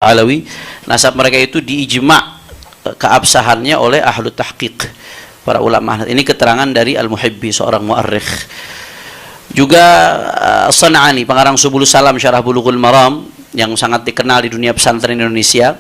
Alawi, nasab mereka itu diijma' keabsahannya oleh ahlu tahqiq, para ulama. Ini keterangan dari Al-Muhibbi, seorang mu'arrikh. Juga San'ani, pengarang Subul Salam Syarah Bulughul Maram, yang sangat dikenal di dunia pesantren Indonesia,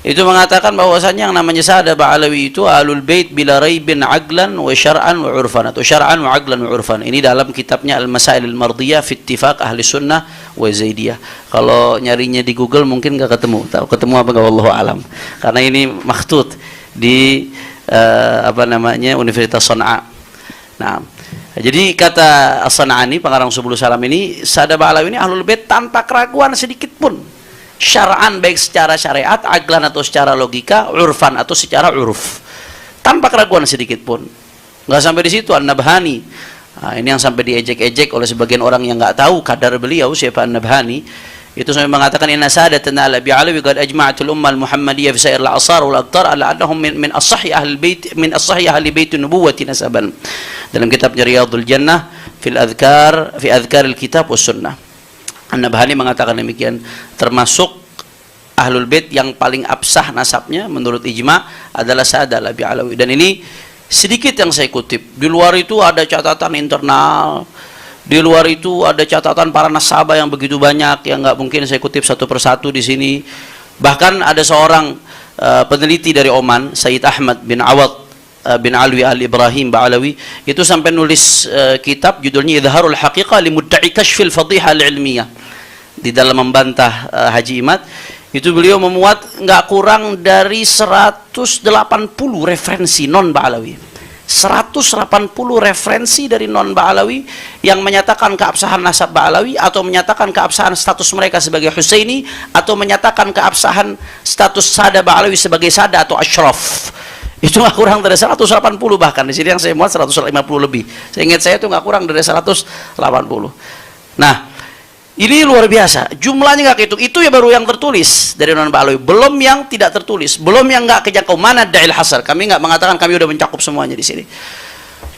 itu mengatakan bahwasanya yang namanya Sa'ada Ba'alawi itu ahlul bait bila raibin aqlan wa syar'an wa urfan, atau syar'an wa aqlan wa urfan. Ini dalam kitabnya Al-Masail Al-Mardiyah fi Ittifaq Ahli Sunnah wa Zaidiyah. Kalau nyarinya di Google mungkin nggak ketemu. Tahu ketemu apa nggak, wallahu alam. Karena ini makhtut di Universitas Sana'a. Nah, jadi kata As-San'ani, pengarang Subul Salam ini, Sa'ada Ba'alawi ini ahlul bait tanpa keraguan sedikit pun. Syara'an, baik secara syariat, aqlan atau secara logika, urfan atau secara uruf, tanpa keraguan sedikit pun. Nggak sampai di situ. An-Nabhani, nah, ini yang sampai diejek-ejek oleh sebagian orang yang nggak tahu kadar beliau siapa An-Nabhani. Itu sampai mengatakan inna sadatana ala bi'alawi qad ajma'atul ummah al-muhammadiyah fi sa'ir al-asar wal aqtar ala annahum min as-sahih ahli bait, min as-sahih ahli bait nubuwwati nasaban. Dalam kitabnya Riyadhul Jannah fil adhkar fi adhkar al-kitab was sunnah. An-Nabhani mengatakan demikian, termasuk ahlul bait yang paling absah nasabnya menurut ijma adalah Sa'ada Ba'alawi. Dan ini sedikit yang saya kutip. Di luar itu ada catatan internal, di luar itu ada catatan para nasabah yang begitu banyak yang nggak mungkin saya kutip satu persatu di sini. Bahkan ada seorang peneliti dari Oman, Sayyid Ahmad bin Awad bin Alwi al-Ibrahim Ba'alawi, itu sampai nulis kitab judulnya Idharul Haqiqah li Mudda'i Kashfil Fadhiha al-Ilmiyah. Di dalam membantah Haji Imad, itu beliau memuat nggak kurang dari 180 referensi non Ba'alawi. 180 referensi dari non Ba'alawi yang menyatakan keabsahan nasab Ba'alawi, atau menyatakan keabsahan status mereka sebagai Husaini, atau menyatakan keabsahan status Sa'ada Ba'alawi sebagai Sada atau Ashraf. Itu nggak kurang dari 180, bahkan di sini yang saya muat 150 lebih. Saya ingat saya itu nggak kurang dari 180. Nah, ini luar biasa. Jumlahnya nggak kehitung. Itu ya baru yang tertulis dari non Ba'alawi. Belum yang tidak tertulis. Belum yang nggak kejangkau. Mana da'il hasar. Kami nggak mengatakan kami udah mencakup semuanya di sini.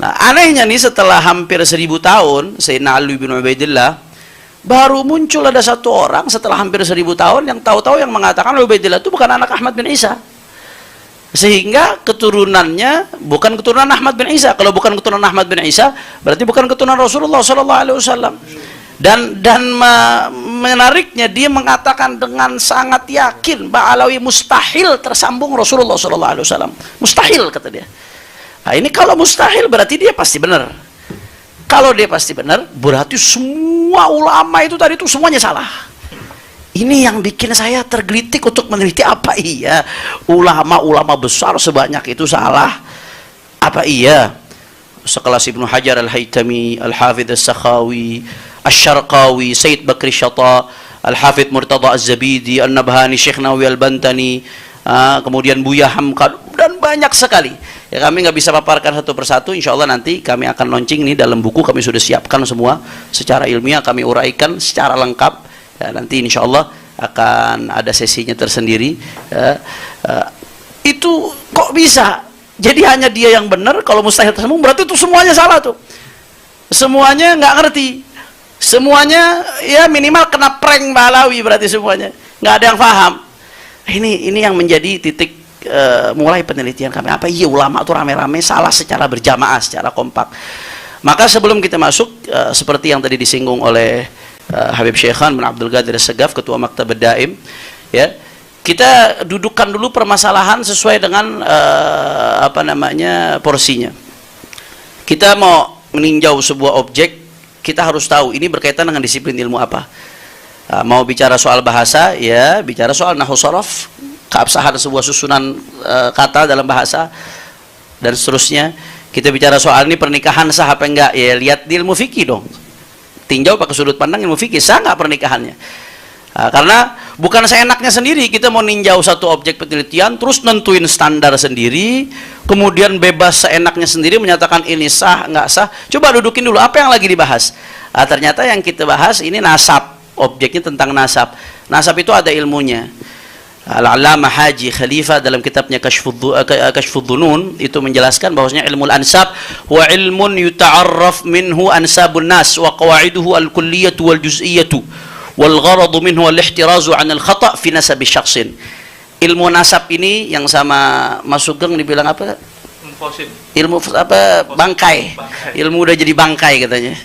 Nah, anehnya nih, setelah hampir 1000 tahun, Sayyidina Ali bin Ubaidillah, baru muncul ada satu orang setelah hampir 1000 tahun yang tahu-tahu yang mengatakan Ubaidillah itu bukan anak Ahmad bin Isa. Sehingga keturunannya bukan keturunan Ahmad bin Isa. Kalau bukan keturunan Ahmad bin Isa, berarti bukan keturunan Rasulullah SAW. Dan menariknya, dia mengatakan dengan sangat yakin Ba'alawi mustahil tersambung Rasulullah SAW. Mustahil, kata dia. Nah, ini kalau mustahil berarti dia pasti benar. Kalau dia pasti benar, berarti semua ulama itu tadi itu semuanya salah. Ini yang bikin saya tergelitik untuk meneliti, apa iya ulama-ulama besar sebanyak itu salah? Apa iya sekelas Ibnu Hajar Al-Haytami, Al-Hafidh As-Sakhawi, Asy-Syarqawi, Sayyid Bakri Syata, Al-Hafidh Murtada Az-Zabidi, An-Nabhani, Syekh Nawawi Al-Bantani, kemudian Buya Hamka, dan banyak sekali. Ya, kami nggak bisa paparkan satu persatu. Insya Allah nanti kami akan launching ini dalam buku, kami sudah siapkan semua secara ilmiah, kami uraikan secara lengkap. Ya, nanti insya Allah akan ada sesinya tersendiri. Itu kok bisa? Jadi hanya dia yang benar. Kalau mustahil tersambung berarti itu semuanya salah tuh. Semuanya nggak ngerti. Semuanya ya minimal kena prank Ba'alawi, berarti semuanya nggak ada yang paham. Ini yang menjadi titik mulai penelitian kami. Apa iya ulama tuh rame-rame salah secara berjamaah, secara kompak? Maka sebelum kita masuk, seperti yang tadi disinggung oleh Habib Syekhan bin Abdul Qadir As-Sagaf, Ketua Maktab Daim, ya, kita dudukkan dulu permasalahan sesuai dengan porsinya. Kita mau meninjau sebuah objek, kita harus tahu ini berkaitan dengan disiplin ilmu apa. Mau bicara soal bahasa, ya bicara soal nahwu sharaf, keabsahan sebuah susunan kata dalam bahasa, dan seterusnya. Kita bicara soal ini pernikahan sah apa enggak, ya lihat di ilmu fikih dong. Tinjau pakai sudut pandang ilmu fikih, sah nggak pernikahannya? Karena bukan seenaknya sendiri kita mau ninjau satu objek penelitian terus nentuin standar sendiri, kemudian bebas seenaknya sendiri menyatakan ini sah nggak sah. Coba dudukin dulu apa yang lagi dibahas. Ternyata yang kita bahas ini nasab, objeknya tentang nasab. Nasab itu ada ilmunya. Al-Allamah Haji Khalifah dalam kitabnya Kashfud Dhunun itu menjelaskan bahwasanya ilmu al-ansab wa ilmun yuta'arraf minhu ansabun nas wa qawaiduhu al-kulliyatu wal juz'iyatu wal gharadu minhu al-ihtirazu 'anil khata' fi nasabi syakhsin. Ilmu nasab ini yang sama Mas Sugeng dibilang apa? Ilmu apa? Bangkai. Ilmu udah jadi bangkai katanya.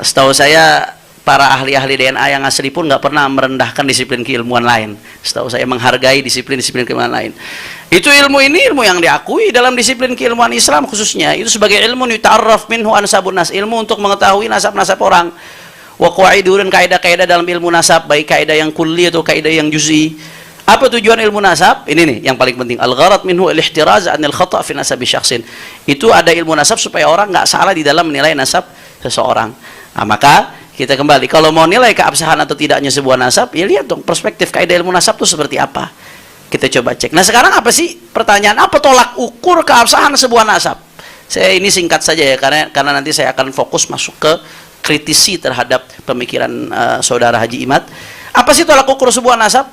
Setahu saya para ahli-ahli DNA yang asli pun nggak pernah merendahkan disiplin keilmuan lain. Setahu saya menghargai disiplin-disiplin keilmuan lain. Itu ilmu ini ilmu yang diakui dalam disiplin keilmuan Islam khususnya. Itu sebagai ilmu yuta'arraf minhu ansabun nas, ilmu untuk mengetahui nasab-nasab orang. Wa qawaidu dan kaidah-kaidah dalam ilmu nasab, baik kaidah yang kulli atau kaidah yang juz'i. Apa tujuan ilmu nasab? Ini nih yang paling penting. Al-gharad minhu al-ihtiraz 'anil khata' fi nasabi syakhsin. Itu ada ilmu nasab supaya orang nggak salah di dalam menilai nasab seseorang. Nah, maka kita kembali, kalau mau nilai keabsahan atau tidaknya sebuah nasab, ya lihat dong perspektif kaidah ilmu nasab itu seperti apa. Kita coba cek. Nah, sekarang apa sih pertanyaan, apa tolak ukur keabsahan sebuah nasab? Saya ini singkat saja ya, karena nanti saya akan fokus masuk ke kritisi terhadap pemikiran saudara Haji Imad. Apa sih tolak ukur sebuah nasab?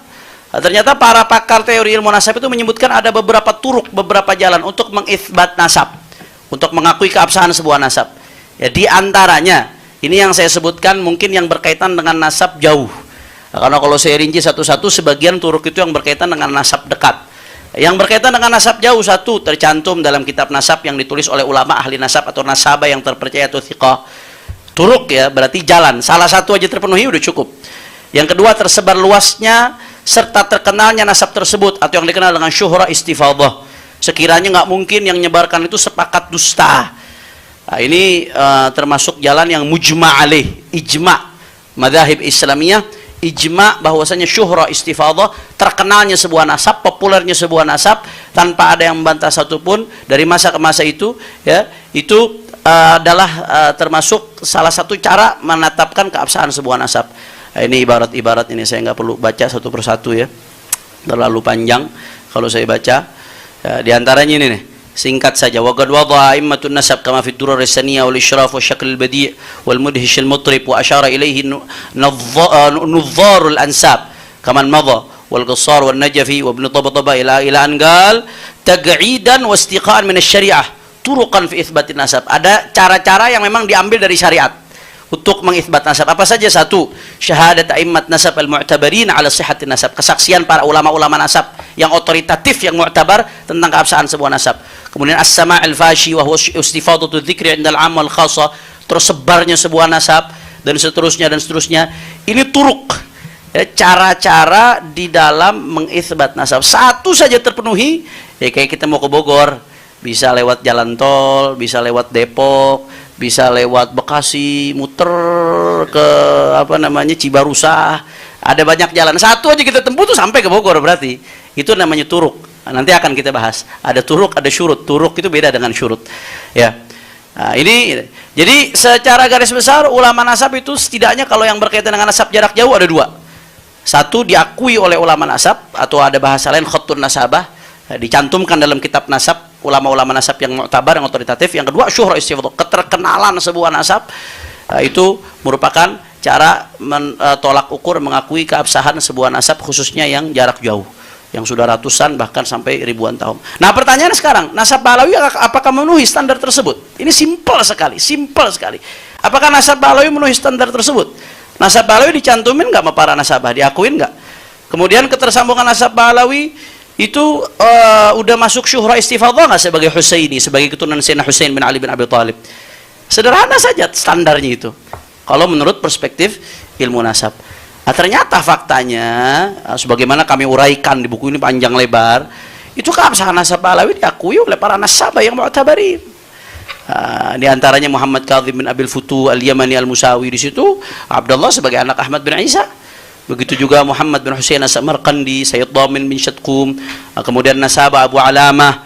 Nah, ternyata para pakar teori ilmu nasab itu menyebutkan ada beberapa turuk, beberapa jalan untuk mengitsbat nasab, untuk mengakui keabsahan sebuah nasab. Ya, di antaranya ini yang saya sebutkan mungkin yang berkaitan dengan nasab jauh. Nah, karena kalau saya rinci satu-satu, sebagian turuk itu yang berkaitan dengan nasab dekat. Yang berkaitan dengan nasab jauh, satu tercantum dalam kitab nasab yang ditulis oleh ulama ahli nasab atau nasabah yang terpercaya atau thiqah. Turuk ya, berarti jalan. Salah satu aja terpenuhi udah cukup. Yang kedua, tersebar luasnya serta terkenalnya nasab tersebut atau yang dikenal dengan syuhra istifadhah. Sekiranya nggak mungkin yang menyebarkan itu sepakat dusta. Nah, ini termasuk jalan yang mujma' alaih, ijma' madzhab Islamiyah, ijma' bahwasanya syuhra istifadhah, terkenalnya sebuah nasab, populernya sebuah nasab tanpa ada yang membantah satupun dari masa ke masa itu, ya, itu adalah termasuk salah satu cara menetapkan keabsahan sebuah nasab. Nah, ini ibarat-ibarat ini saya nggak perlu baca satu persatu ya, terlalu panjang kalau saya baca. Ya, di antaranya ini nih, singkat saja. Wa qad wada'a a'immatun nasab kama fi ad-durar as-saniyah wal ishraf wa syakl al-badi' wal mudhish al-mutrib wa ashara ilayhi nudhar al-ansab kama madha wal qassar wal najfi wa ibn tabtaba ila an qal taq'idan wa istiqan min asy-syari'ah turuqan fi itsbat an-nasab. Ada cara-cara yang memang diambil dari syariat untuk mengitsbat nasab. Apa saja? Satu, syahadat a'immat nasab al-mu'tabarin ala sihhatin nasab, kesaksian para ulama-ulama nasab yang otoritatif, yang mu'tabar tentang keabsahan sebuah nasab. Kemudian as-sama' al-fashi wa huwa istifadatu dzikri 'inda al-'am wal khassa, tersebarnya sebuah nasab dan seterusnya dan seterusnya. Ini turuk, ya, cara-cara di dalam mengitsbat nasab. Satu saja terpenuhi, ya kayak kita mau ke Bogor, bisa lewat jalan tol, bisa lewat Depok, bisa lewat Bekasi, muter ke apa namanya Cibarusah. Ada banyak jalan. Satu aja kita tempuh tuh sampai ke Bogor, berarti itu namanya turuk. Nah, nanti akan kita bahas. Ada turuk, ada syurut. Turuk itu beda dengan syurut. Ya. Nah, ini jadi secara garis besar ulama nasab itu setidaknya kalau yang berkaitan dengan nasab jarak jauh ada dua. Satu, diakui oleh ulama nasab atau ada bahasa lain khattun nasabah, dicantumkan dalam kitab nasab ulama-ulama nasab yang mu'tabar, yang otoritatif. Yang kedua, syuhra istifadhah, keterkenalan sebuah nasab. Itu merupakan cara tolak ukur mengakui keabsahan sebuah nasab, khususnya yang jarak jauh, yang sudah ratusan bahkan sampai ribuan tahun. Nah, pertanyaan sekarang, nasab Balawi apakah memenuhi standar tersebut? Ini simpel sekali, simpel sekali. Apakah nasab Balawi memenuhi standar tersebut? Nasab Balawi dicantumin nggak sama para nasabah? Diakuin nggak? Kemudian ketersambungan nasab Balawi itu udah masuk syuhra istifadhah nggak sebagai Husaini, sebagai keturunan Sayyidina Husain bin Ali bin Abi Thalib? Sederhana saja standarnya itu kalau menurut perspektif ilmu nasab. Nah, ternyata faktanya sebagaimana kami uraikan di buku ini panjang lebar, itu keabsahan nasab Balawi diakui oleh para nasabah yang mu'tabarin. Di antaranya Muhammad Kadzim bin Abil Futu al-Yamani al-Musawi, di situ Abdullah sebagai anak Ahmad bin Isa. Begitu juga Muhammad bin Husain as-Samarqandi, Sayyid Dhamin bin Syatqum, kemudian nasabah Abu Alamah,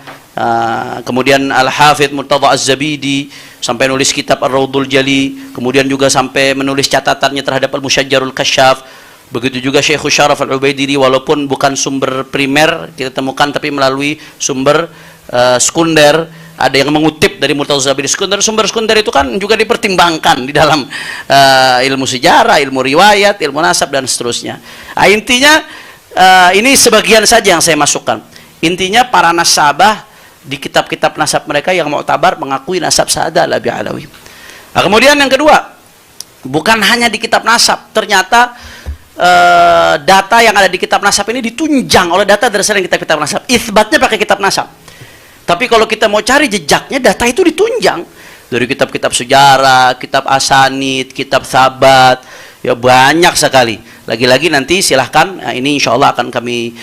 kemudian Al-Hafidh Murtadha Az-Zabidi sampai nulis kitab Ar-Raudhul Jali, kemudian juga sampai menulis catatannya terhadap Al-Musyajjarul Kasyaf. Begitu juga Syekh Syaraf Al-Ubaidiri, walaupun bukan sumber primer kita temukan tapi melalui sumber sekunder. Ada yang mengutip dari Murtadha Az-Zabidi. Sumber sekunder itu kan juga dipertimbangkan di dalam ilmu sejarah, ilmu riwayat, ilmu nasab dan seterusnya. Nah, intinya ini sebagian saja yang saya masukkan. Intinya para nasabah di kitab-kitab nasab mereka yang mu'tabar mengakui nasab Sa'adah Alabi Alawi. Nah, kemudian yang kedua, bukan hanya di kitab nasab, ternyata data yang ada di kitab nasab ini ditunjang oleh data dari selain kitab nasab. Itsbatnya pakai kitab nasab. Tapi kalau kita mau cari jejaknya, data itu ditunjang dari kitab-kitab sejarah, kitab asanid, kitab sabat, ya banyak sekali. Lagi-lagi nanti silahkan, ini insya Allah akan kami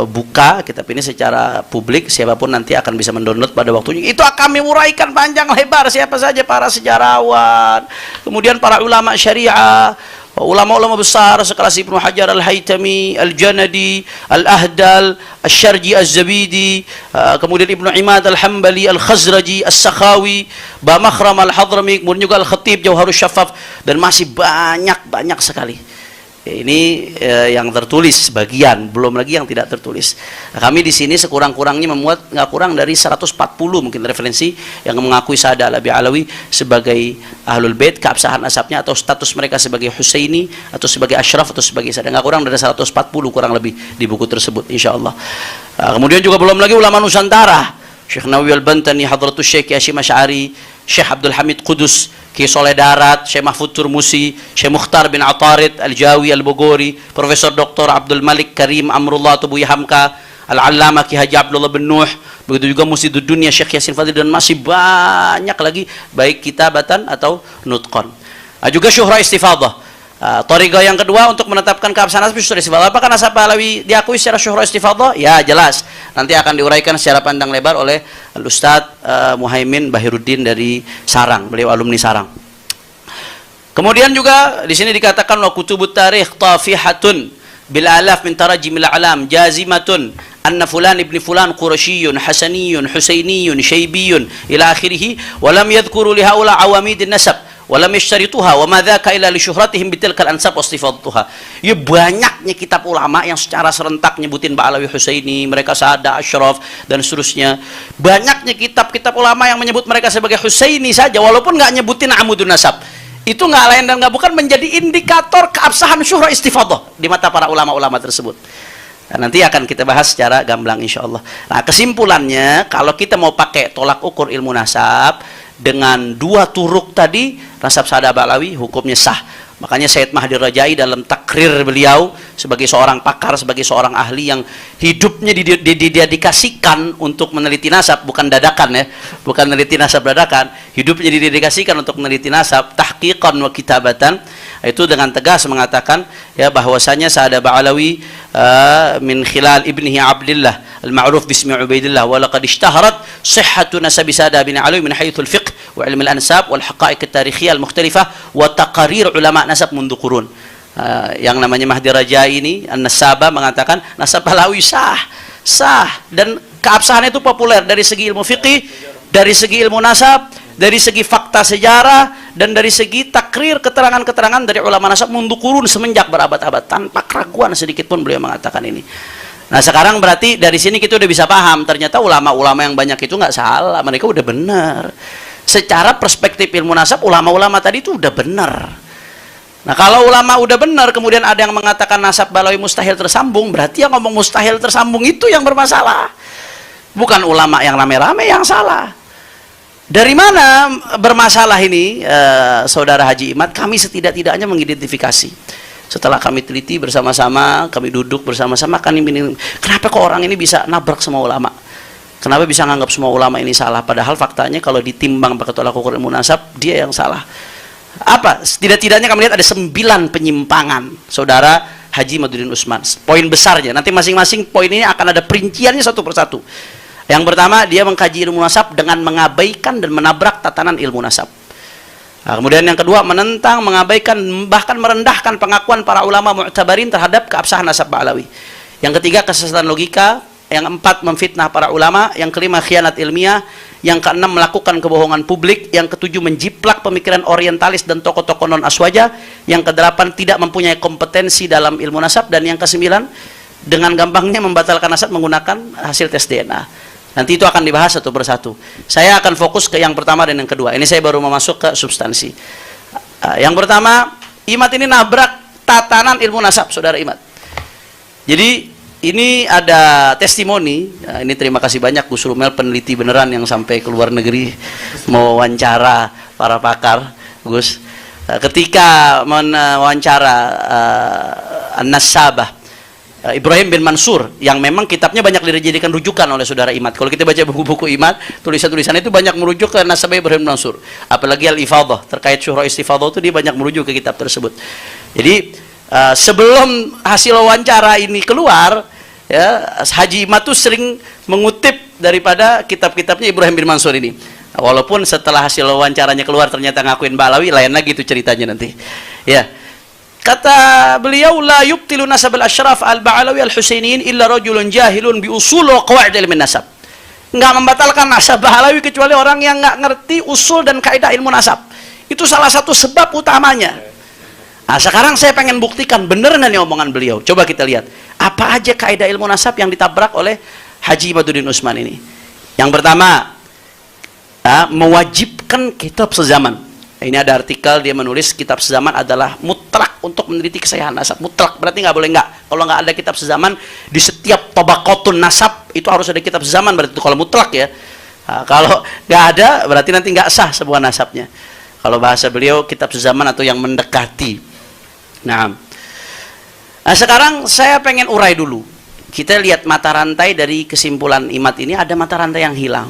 buka kitab ini secara publik, siapapun nanti akan bisa mendownload pada waktunya. Itu akan kami uraikan panjang lebar siapa saja para sejarawan, kemudian para ulama syariah, ulama-ulama besar sekelas Ibnu Hajar Al-Haytami, Al-Janadi, Al-Ahdal, Al-Syarji, Al-Zabidi, kemudian Ibnu Imad Al-Hambali, Al-Khazraji, Al-Sakhawi, Bamakhram Al-Hadrami, kemudian juga Al-Khatib, Jauharus Syafaf, dan masih banyak sekali. Ini yang tertulis bagian, belum lagi yang tidak tertulis. Nah, kami di sini sekurang-kurangnya memuat nggak kurang dari 140 mungkin referensi yang mengakui Saada Alawi sebagai Ahlul Bait, keabsahan nasabnya atau status mereka sebagai Husaini atau sebagai Ashraf atau sebagai Saada, nggak kurang dari 140 kurang lebih di buku tersebut insyaallah. Nah, kemudian juga belum lagi ulama Nusantara, Syekh Nawawi Al-Bantani, Hadratus Syekh Hasyim Asy'ari, Syekh Abdul Hamid Qudus, Ki Soleh Darat, Syekh Mahfud Turmusi, Syekh Mukhtar bin Atarid Al-Jawi Al-Bogori, Profesor Dr. Abdul Malik Karim Amrullah Tubuhi Hamka, Al-Allamah Ki Haji Abdullah bin Nuh, begitu juga Musidud Dunia Syekh Yasin Fadil, dan masih banyak lagi baik kitabatan atau nutqan. Juga syuhra istifadah. Thariqah yang kedua untuk menetapkan keabsahan nasab syuhra istifadah. Apakah nasab Alawi diakui secara syuhra istifadah? Ya, jelas. Nanti akan diuraikan secara pandang lebar oleh Al-Ustadz Muhaimin Bahiruddin dari Sarang, beliau alumni Sarang. Kemudian juga di sini dikatakan wa kutubut tarikh tafihatun bil alaf min tarajimil alam jazimatun anna fulan ibni fulan qurasyiyun hasaniyun husainiyun syaibiyun ila akhirih wa lam yadhkuru li haula awamidin nasab walam yashtarituha wa ma dzaka illa li syuhratihim bitilkal ansab wastifadtuha. Ya banyaknya kitab ulama yang secara serentak nyebutin Ba'alawi Husaini, mereka Saada, Ashraf dan seterusnya. Banyaknya kitab-kitab ulama yang menyebut mereka sebagai Husaini saja walaupun nggak nyebutin amudun nasab. Itu nggak lain dan nggak bukan menjadi indikator keabsahan syuhra istifadah di mata para ulama-ulama tersebut. Nah, nanti akan kita bahas secara gamblang insyaallah. Nah, kesimpulannya kalau kita mau pakai tolak ukur ilmu nasab dengan dua turuk tadi, nasab Saada Ba'alawi hukumnya sah. Makanya Sayyid Mahdi Rajai dalam takrir beliau sebagai seorang pakar, sebagai seorang ahli yang hidupnya didedikasikan untuk meneliti nasab, bukan dadakan ya, bukan meneliti nasab dadakan, hidupnya didedikasikan untuk meneliti nasab, tahqiqan wa kitabatan, itu dengan tegas mengatakan ya bahwasanya Saada Ba'alawi min khilal ibnihi Abdillah al-ma'ruf bismi Ubaidillah wa laqad ishtaharat sihhatu nasabi Saada bin Alawi min haythul fiqh wa ilm al-ansab wal haqa'iq at-tarikhiyah al-mukhtalifah wa taqarir ulama nasab mundu qurun. Yang namanya Mahdi Rajai ini An-Nasaba mengatakan nasab Ba'alawi sah dan keabsahan itu populer dari segi ilmu fiqih, dari segi ilmu nasab, dari segi fakta sejarah, dan dari segi takrir keterangan-keterangan dari ulama nasab mundu qurun semenjak berabad-abad, tanpa keraguan sedikit pun beliau mengatakan ini. Nah, sekarang berarti dari sini kita udah bisa paham ternyata ulama-ulama yang banyak itu nggak salah, mereka udah benar. Secara perspektif ilmu nasab, ulama-ulama tadi itu udah benar. Nah, kalau ulama udah benar, kemudian ada yang mengatakan nasab Ba'alawi mustahil tersambung, berarti yang ngomong mustahil tersambung itu yang bermasalah. Bukan ulama yang rame-rame yang salah. Dari mana bermasalah ini, Saudara Haji Imad? Kami setidak-tidaknya mengidentifikasi. Setelah kami teliti bersama-sama, kami duduk bersama-sama, kenapa kok orang ini bisa nabrak semua ulama? Kenapa bisa nganggap semua ulama ini salah? Padahal faktanya kalau ditimbang pakai tolak ukur ilmu nasab, dia yang salah. Apa? Tidak-tidaknya kami lihat ada 9 penyimpangan, Saudara Haji Maduddin Usman. Poin besarnya, nanti masing-masing poin ini akan ada perinciannya satu persatu. Yang pertama, dia mengkaji ilmu nasab dengan mengabaikan dan menabrak tatanan ilmu nasab. Nah, kemudian yang kedua, menentang, mengabaikan, bahkan merendahkan pengakuan para ulama mu'tabarin terhadap keabsahan nasab Ba'alawi. Yang ketiga, kesesatan logika. Yang keempat, memfitnah para ulama. Yang kelima, khianat ilmiah. Yang keenam, melakukan kebohongan publik. Yang ketujuh, menjiplak pemikiran orientalis dan tokoh-tokoh non-aswaja. Yang kedelapan, tidak mempunyai kompetensi dalam ilmu nasab. Dan yang kesembilan, dengan gampangnya membatalkan nasab menggunakan hasil tes DNA. Nanti itu akan dibahas satu persatu. Saya akan fokus ke yang pertama dan yang kedua. Ini saya baru mau masuk ke substansi. Yang pertama, Imad ini nabrak tatanan ilmu nasab, Saudara Imad. Jadi ini ada testimoni. Ini terima kasih banyak Gus Rumel, peneliti beneran yang sampai ke luar negeri mau wawancara para pakar, Gus. ketika mewawancara An-Nasabah Ibrahim bin Mansur, yang memang kitabnya banyak dijadikan rujukan oleh saudara Imad. Kalau kita baca buku-buku Imad, tulisan-tulisan itu banyak merujuk ke Nasabah Ibrahim bin Mansur. Apalagi Al-Ifadhah, terkait Syuhra Istifadhah itu dia banyak merujuk ke kitab tersebut. Jadi sebelum hasil wawancara ini keluar, ya, Haji Imad tuh sering mengutip daripada kitab-kitabnya Ibrahim bin Mansur ini. Walaupun setelah hasil wawancaranya keluar ternyata ngakuin Ba'alawi, lain lagi itu ceritanya nanti. Ya. Kata beliau, la yubtilu nasab al-asyraf al-Ba'alawi al-Husainiyin illa rajulun jahilun bi usul wa qawaid ilmu nasab. Enggak membatalkan nasab Ba'alawi kecuali orang yang enggak ngerti usul dan kaidah ilmu nasab. Itu salah satu sebab utamanya. Nah, sekarang saya pengen buktikan benar nggak nih omongan beliau. Coba kita lihat apa aja kaidah ilmu nasab yang ditabrak oleh Haji Imaduddin Utsman ini. Yang pertama, mewajibkan kitab sezaman. Ini ada artikel, dia menulis kitab sezaman adalah mutlak untuk meneliti kesahihan nasab. Mutlak berarti nggak boleh nggak. Kalau nggak ada kitab sezaman di setiap tabaqatun nasab itu harus ada kitab sezaman, berarti itu kalau mutlak ya. Nah, kalau nggak ada berarti nanti nggak sah sebuah nasabnya. Kalau bahasa beliau kitab sezaman atau yang mendekati. Nah, sekarang saya pengen urai dulu. Kita lihat mata rantai dari kesimpulan Imad ini, ada mata rantai yang hilang.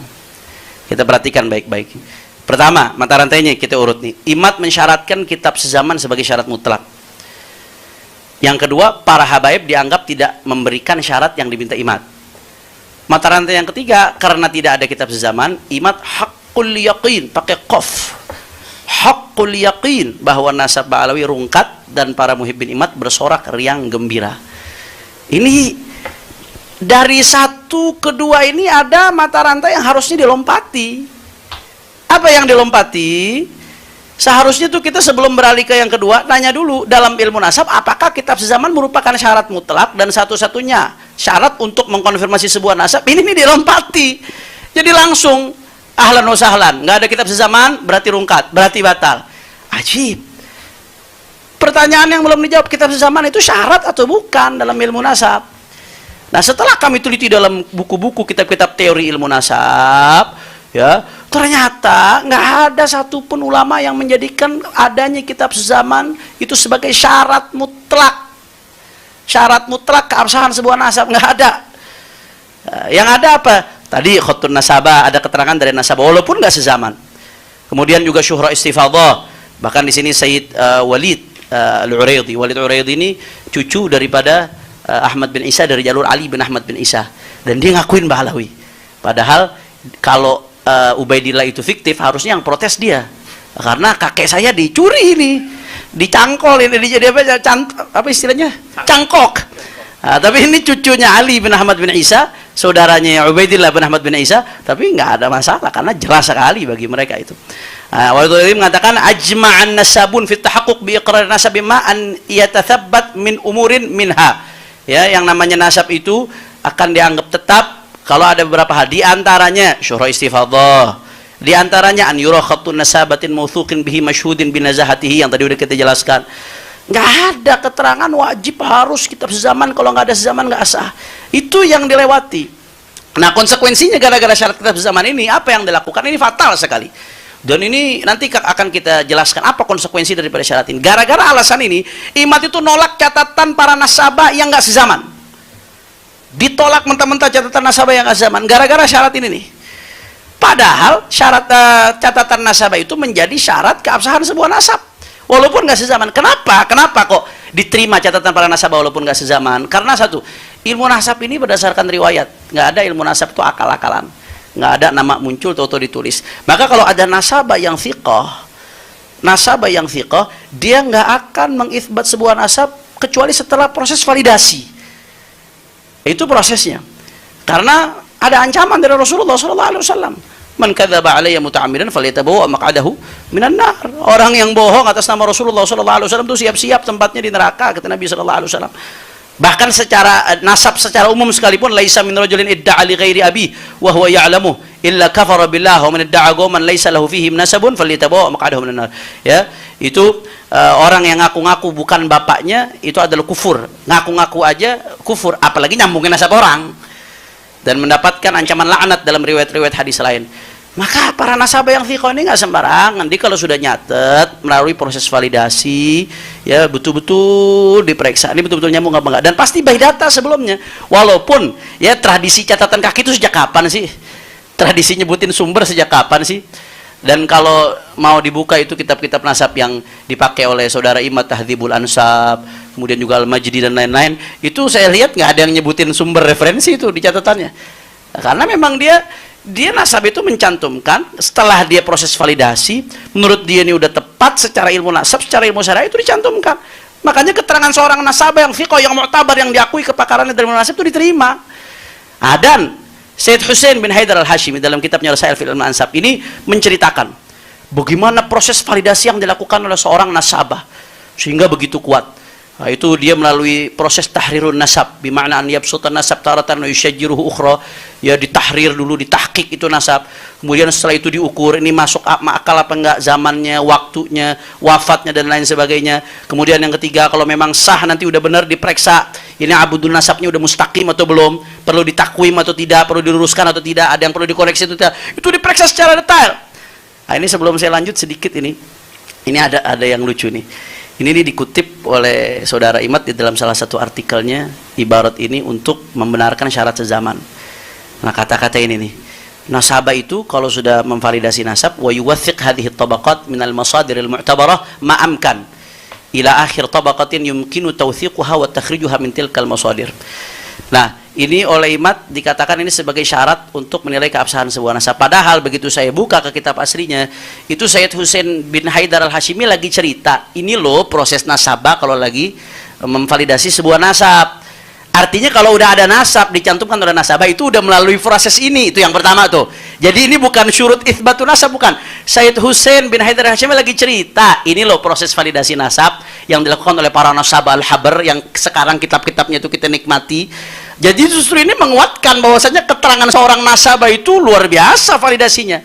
Kita perhatikan baik-baik. Pertama, mata rantainya kita urut nih. Imad mensyaratkan kitab sezaman sebagai syarat mutlak. Yang kedua, para habaib dianggap tidak memberikan syarat yang diminta Imad. Mata rantai yang ketiga, karena tidak ada kitab sezaman, Imad haqqul yaqin, pakai qaf. Haqqul yaqin, bahwa nasab Ba'alawi rungkat dan para muhibbin Imad bersorak riang gembira. Ini dari satu ke dua ini ada mata rantai yang harusnya dilompati. Apa yang dilompati? Seharusnya tuh kita sebelum beralih ke yang kedua tanya dulu dalam ilmu nasab apakah kitab sezaman merupakan syarat mutlak dan satu-satunya syarat untuk mengkonfirmasi sebuah nasab. Ini dilompati. Jadi langsung ahlan wa sahlan, nggak ada kitab sezaman berarti rungkat, berarti batal. Ajib. Pertanyaan yang belum dijawab, kitab sezaman itu syarat atau bukan dalam ilmu nasab? Nah, setelah kami teliti dalam buku-buku kitab-kitab teori ilmu nasab, ya, ternyata nggak ada satupun ulama yang menjadikan adanya kitab sezaman itu sebagai syarat mutlak. Syarat mutlak keabsahan sebuah nasab, nggak ada. Yang ada apa? Tadi khutun nasabah, ada keterangan dari nasabah walaupun nggak sezaman. Kemudian juga Syuhra Istifadhah. Bahkan di sini Sayyid Walid Al-Uraidi. Walid Uraidi ini cucu daripada Ahmad bin Isa dari jalur Ali bin Ahmad bin Isa. Dan dia ngakuin Ba'alawi. Padahal kalau Ubaidillah itu fiktif, harusnya yang protes dia. Karena kakek saya dicuri ini, dicangkol ini, jadi apa istilahnya? Cangkok. Nah, tapi ini cucunya Ali bin Ahmad bin Isa, saudaranya Ubaidillah bin Ahmad bin Isa, tapi nggak ada masalah karena jelas sekali bagi mereka itu. Waktu itu mengatakan ajma'an nasabun fit tahaqquq bi iqrar nasabi ma an yatathabbat min umurin minha. Ya, yang namanya nasab itu akan dianggap tetap kalau ada beberapa hal, di antaranya Syuhra Istifadhah, di antaranya an yura khattun nasabatin mawthuqin bihi masyhudin binazahatihi yang tadi udah kita jelaskan. Nggak ada keterangan wajib harus kitab sezaman, kalau nggak ada sezaman nggak sah. Itu yang dilewati. Nah, konsekuensinya gara-gara syarat kitab sezaman ini apa yang dilakukan ini fatal sekali. Dan ini nanti akan kita jelaskan apa konsekuensi daripada syarat ini. Gara-gara alasan ini, Imad itu nolak catatan para nasabah yang nggak sezaman. Ditolak mentah-mentah catatan nasabah yang nggak sezaman gara-gara syarat ini nih. Padahal syarat catatan nasabah itu menjadi syarat keabsahan sebuah nasab walaupun nggak sezaman. Kenapa kok diterima catatan para nasabah walaupun nggak sezaman? Karena satu, ilmu nasab ini berdasarkan riwayat. Nggak ada ilmu nasab itu akal-akalan, nggak ada nama muncul atau ditulis. Maka kalau ada nasabah yang thiqah, dia nggak akan mengitsbat sebuah nasab kecuali setelah proses validasi. Itu prosesnya. Karena ada ancaman dari Rasulullah SAW. Man kadzaba alayya muta'ammidan falyatabawwa maq'adahu minan nar. Orang yang bohong atas nama Rasulullah SAW itu siap-siap tempatnya di neraka, kata Nabi SAW. Bahkan secara nasab secara umum sekalipun, laisa min rajulin idda'a li ghairi abi wa huwa ya'lamu illa kafara billah wa man idda'a qauman laisa lahu fihim nasabun falyatabawwa maq'adahu minan nar. Ya, itu orang yang ngaku-ngaku bukan bapaknya itu adalah kufur. Ngaku-ngaku aja kufur, apalagi nyambungin nasab orang, dan mendapatkan ancaman laknat dalam riwayat-riwayat hadis lain. Maka para nasabah yang thiqah ini nggak sembarangan. Dia kalau sudah nyatet melalui proses validasi, ya betul-betul diperiksa. Ini betul-betul nyambung apa enggak? Dan pasti by data sebelumnya. Walaupun ya tradisi catatan kaki itu sejak kapan sih? Tradisi nyebutin sumber sejak kapan sih? Dan kalau mau dibuka itu kitab-kitab nasab yang dipakai oleh saudara Imad, Tahdzibul Ansab, kemudian juga Al-Majdi dan lain-lain, itu saya lihat nggak ada yang nyebutin sumber referensi itu di catatannya. Karena memang dia nasab itu mencantumkan setelah dia proses validasi, menurut dia ini udah tepat secara ilmu nasab, secara ilmu syariah itu dicantumkan. Makanya keterangan seorang nasabah yang thiqah, yang mu'tabar, yang diakui kepakarannya dari ilmu nasab itu diterima. Dan Syed Hussein bin Haidar al-Hashimi dalam kitabnya Rasail fil Ansab ini menceritakan bagaimana proses validasi yang dilakukan oleh seorang nasabah sehingga begitu kuat. Nah, itu dia melalui proses tahrirun nasab, bima'na an yabsutan nasab taratan wa yushajjiruhu ukhra, ya ditahrir dulu, ditahqiq itu nasab. Kemudian setelah itu diukur ini masuk akal apa enggak zamannya, waktunya, wafatnya dan lain sebagainya. Kemudian yang ketiga, kalau memang sah nanti udah benar diperiksa, ini abudun nasabnya udah mustaqim atau belum, perlu ditakwim atau tidak, perlu diluruskan atau tidak, ada yang perlu dikoreksi atau tidak. Itu diperiksa secara detail. Nah, ini sebelum saya lanjut sedikit ini ada yang lucu nih. Ini dikutip oleh saudara Imad di dalam salah satu artikelnya, ibarat ini untuk membenarkan syarat sezaman. Nah, kata-kata ini nih. Nasabah itu kalau sudah memvalidasi nasab, wa yuwathiq hadhihi tabaqat minal masadir al-mu'tabarah ma'amkan ila akhir tabaqatin yumkinu tawthiquha wa takhrijuha min tilkal masadir. Nah, ini oleh Imad dikatakan ini sebagai syarat untuk menilai keabsahan sebuah nasab. Padahal begitu saya buka ke kitab aslinya, itu Syed Hussein bin Haidar al-Hashimi lagi cerita, ini loh proses nasabah kalau lagi memvalidasi sebuah nasab. Artinya kalau udah ada nasab dicantumkan oleh nasabah itu udah melalui proses ini, itu yang pertama tuh. Jadi ini bukan syurut itsbatun nasab, bukan. Syed Hussein bin Haidar al-Hashimi lagi cerita, ini loh proses validasi nasab yang dilakukan oleh para nasabah al-habar yang sekarang kitab-kitabnya itu kita nikmati. Jadi justru ini menguatkan bahwasanya keterangan seorang nasabah itu luar biasa validasinya.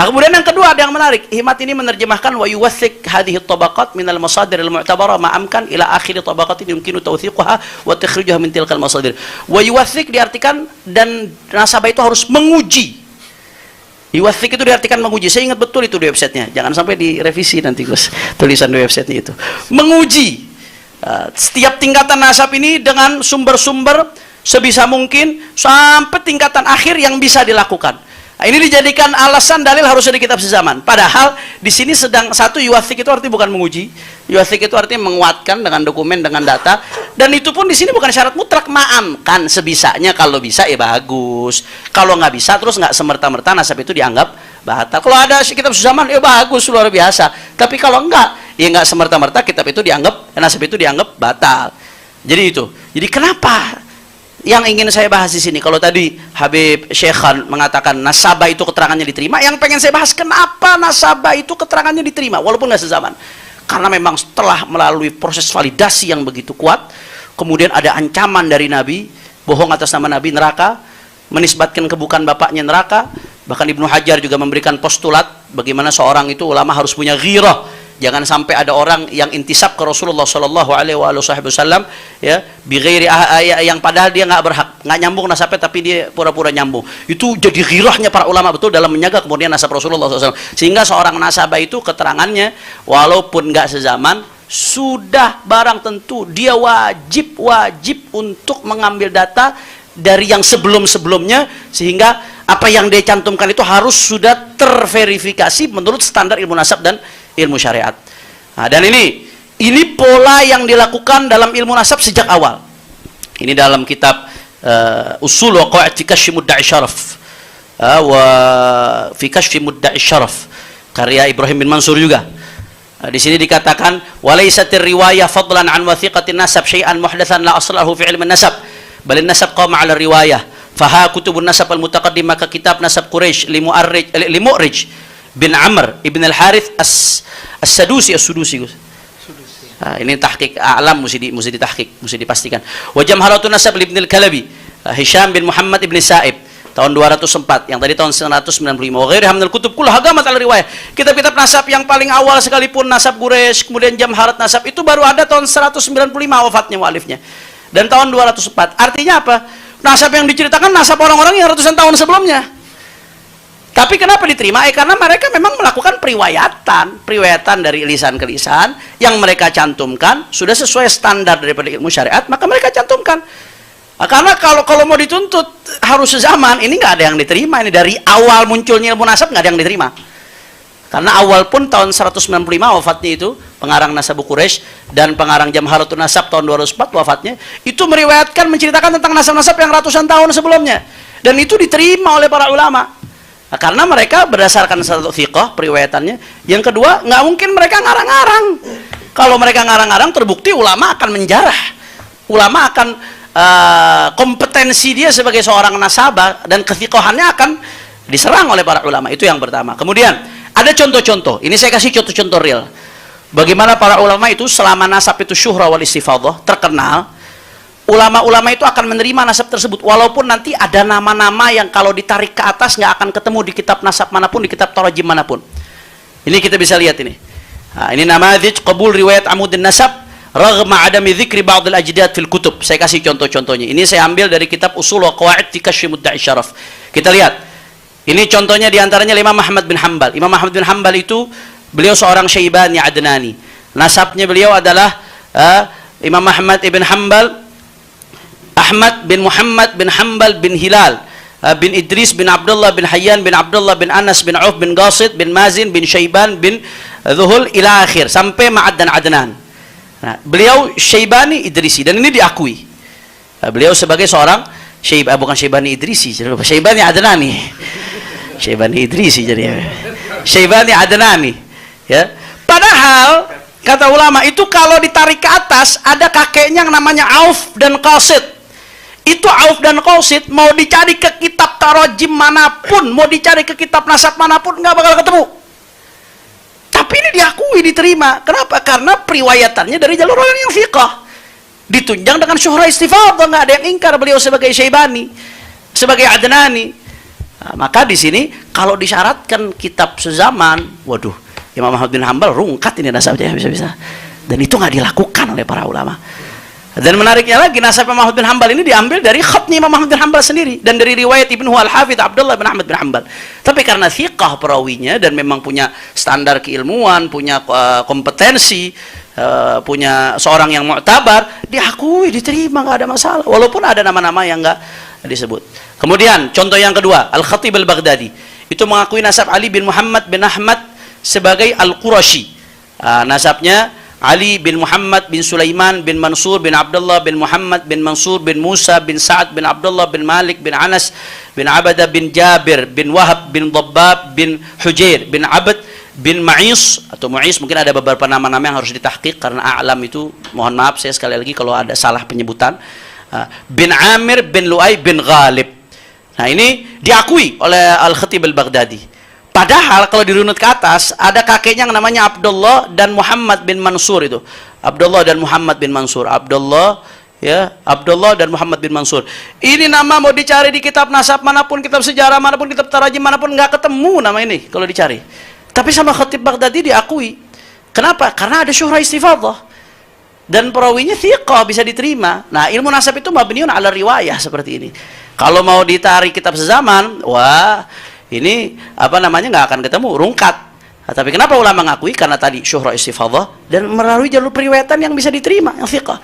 Kemudian yang kedua ada yang menarik. Imad ini menerjemahkan wa yuwathiq hadhihi tabaqat minal masadir al-mu'tabara ma'amkan ila akhir tabaqatin yumkinu tawthiquha wa takhrijuha min tilkal masadir. Wa yuwathiq diartikan dan nasabah itu harus menguji. Yuwathiq itu diartikan menguji. Saya ingat betul itu di websitenya. Jangan sampai direvisi nanti Gus tulisan di websitenya itu. Menguji setiap tingkatan nasab ini dengan sumber-sumber sebisa mungkin sampai tingkatan akhir yang bisa dilakukan. Nah, ini dijadikan alasan dalil harus ada kitab sezaman. Padahal di sini sedang satu yuwathiq itu artinya bukan menguji. Yuwathiq itu artinya menguatkan dengan dokumen, dengan data. Dan itu pun di sini bukan syarat mutlak, ma'amkan sebisanya. Kalau bisa ya bagus. Kalau nggak bisa terus nggak semerta-merta nasab itu dianggap batal. Kalau ada kitab sezaman ya bagus, luar biasa. Tapi kalau enggak, ya nggak semerta-merta kitab itu dianggap, nasab itu dianggap batal. Jadi itu. Jadi kenapa? Yang ingin saya bahas di sini, kalau tadi Habib Syekhan mengatakan nasabah itu keterangannya diterima, yang pengen saya bahas kenapa nasabah itu keterangannya diterima walaupun nggak sezaman. Karena memang setelah melalui proses validasi yang begitu kuat, kemudian ada ancaman dari Nabi, bohong atas nama Nabi, neraka, menisbatkan kebukan bapaknya neraka. Bahkan Ibnu Hajar juga memberikan postulat bagaimana seorang itu ulama harus punya ghirah. Jangan sampai ada orang yang intisab ke Rasulullah Shallallahu Alaihi Wasallam ya, bighairi yang padahal dia nggak berhak, nggak nyambung nasabnya tapi dia pura-pura nyambung. Itu jadi ghirahnya para ulama betul dalam menjaga kemudian nasab Rasulullah SAW. Sehingga seorang nasabah itu keterangannya walaupun nggak sezaman sudah barang tentu dia wajib untuk mengambil data dari yang sebelum-sebelumnya, sehingga apa yang dia cantumkan itu harus sudah terverifikasi menurut standar ilmu nasab dan ilmu syariat. Nah, dan ini pola yang dilakukan dalam ilmu nasab sejak awal. Ini dalam kitab Usul wa Qawaid fi Kashfi Mudda'i Syaraf wa fi Kashfi Mudda'i Syaraf karya Ibrahim bin Mansur juga. Di sini dikatakan walaisatir riwayah fadlan an wathiqatin nasab syai'an muhdatsan la aslahu fi ilmi nasab bal nasab qama 'ala riwayah faha kutubun nasab al-mutaqaddim, maka kitab nasab Quraisy limu'rij bin Amr ibn al-Harith as-Sadusi. Nah, ini tahqiq alam mesti ditahqiq, mesti dipastikan. Wa jamharatun nasab ibn al-Kalabi Hisham bin Muhammad ibn Sa'ib tahun 204, yang tadi tahun 195. Wa ghairiha min al-kutub kullaha hagamat al-riwayah. Kitab-kitab nasab yang paling awal sekalipun nasab Quraisy, kemudian jamharat nasab itu baru ada tahun 195 wafatnya mualifnya. Dan tahun 204. Artinya apa? Nasab yang diceritakan nasab orang-orang yang ratusan tahun sebelumnya. Tapi kenapa diterima? Karena mereka memang melakukan periwayatan dari lisan ke lisan yang mereka cantumkan sudah sesuai standar daripada ilmu syariat, maka mereka cantumkan. Nah, karena kalau mau dituntut harus sezaman, ini nggak ada yang diterima. Ini dari awal munculnya ilmu nasab nggak ada yang diterima. Karena awal pun tahun 195 wafatnya itu pengarang Nasabu Quraisy dan pengarang Jamharatun Nasab tahun 204 wafatnya, itu meriwayatkan menceritakan tentang nasab-nasab yang ratusan tahun sebelumnya, dan itu diterima oleh para ulama. Nah, karena mereka berdasarkan satu thiqah periwayatannya. Yang kedua, nggak mungkin mereka ngarang-ngarang. Kalau mereka ngarang-ngarang, terbukti ulama akan menjarah. Ulama akan kompetensi dia sebagai seorang nasabah dan kethiqahannya akan diserang oleh para ulama. Itu yang pertama. Kemudian ada contoh-contoh. Ini saya kasih contoh-contoh real. Bagaimana para ulama itu selama nasab itu syuhra wal istifadah, terkenal, ulama-ulama itu akan menerima nasab tersebut, walaupun nanti ada nama-nama yang kalau ditarik ke atas nggak akan ketemu di kitab nasab manapun, di kitab tarajim manapun. Ini kita bisa lihat ini. Nah, ini namadzij qabul riwayat amudin nasab raghma adami dzikri ba'd al-ajdad fil kutub. Saya kasih contoh-contohnya. Ini saya ambil dari kitab Usul wa Qawaid fi Kasyfi Mudda'i Syaraf. Kita lihat. Ini contohnya diantaranya Imam Ahmad bin Hanbal. Imam Ahmad bin Hanbal itu beliau seorang Syaibani Adnani. Nasabnya beliau adalah Imam Ahmad ibn Hanbal, Ahmad bin Muhammad bin Hanbal bin Hilal bin Idris bin Abdullah bin Hayyan bin Abdullah bin Anas bin Auf bin Qasid bin Mazin bin Syaiban bin Zuhul ila akhir sampai Ma'ad dan Adnan. Nah, beliau Syaibani Idrisi dan ini diakui. Beliau sebagai seorang bukan Syaibani Idrisi, Syaibani Adnani. Syaibani Idrisi jadi Syaibani Adnani, ya. Padahal kata ulama itu kalau ditarik ke atas ada kakeknya yang namanya Auf dan Qasid. Itu Auf dan Qasid mau dicari ke kitab tarajim manapun, mau dicari ke kitab nasab manapun nggak bakal ketemu. Tapi ini diakui, diterima. Kenapa? Karena periwayatannya dari jalur orang yang fiqh, ditunjang dengan syuhra istifadah, nggak ada yang ingkar beliau sebagai Syaibani, sebagai Adnani. Nah, maka di sini kalau disyaratkan kitab sezaman, waduh, Imam Ahmad bin Hanbal rungkat ini nasabnya bisa-bisa. Dan itu nggak dilakukan oleh para ulama. Dan menariknya lagi, nasab Imam Ahmad bin Hanbal ini diambil dari khatnya Imam Ahmad bin Hanbal sendiri dan dari riwayat Ibnu Al-Hafidz Abdullah bin Ahmad bin Hanbal. Tapi karena thiqah perawinya dan memang punya standar keilmuan, punya kompetensi, punya seorang yang mu'tabar, diakui, diterima, nggak ada masalah. Walaupun ada nama-nama yang nggak disebut. Kemudian contoh yang kedua, Al-Khatib Al-Baghdadi itu mengakui nasab Ali bin Muhammad bin Ahmad sebagai Al-Qurashi. Nasabnya Ali bin Muhammad bin Sulaiman bin Mansur bin Abdullah bin Muhammad bin Mansur bin Musa bin Sa'ad bin Abdullah bin Malik bin Anas bin Abadah bin Jabir bin Wahab bin Dhabbab bin Hujair bin Abd bin Ma'is atau Mu'is. Mungkin ada beberapa nama-nama yang harus ditahqiq karena a'lam itu, mohon maaf saya sekali lagi kalau ada salah penyebutan. Bin Amir bin Lu'ay bin Ghalib. Nah, ini diakui oleh Al-Khatib Al-Baghdadi. Padahal kalau dirunut ke atas ada kakeknya yang namanya Abdullah dan Muhammad bin Mansur itu. Abdullah dan Muhammad bin Mansur. Abdullah dan Muhammad bin Mansur. Ini nama mau dicari di kitab nasab manapun, kitab sejarah manapun, kitab tarajim manapun nggak ketemu nama ini kalau dicari. Tapi sama Khatib Baghdadi diakui. Kenapa? Karena ada syuhra istifadah. Dan perawinya thiqah, bisa diterima. Nah, ilmu nasab itu mabniun ala riwayah seperti ini. Kalau mau ditarik kitab sezaman, wah, ini nggak akan ketemu, rungkat. Nah, tapi kenapa ulama mengakui? Karena tadi syuhra istifadah dan melalui jalur periwayatan yang bisa diterima, yang thiqah.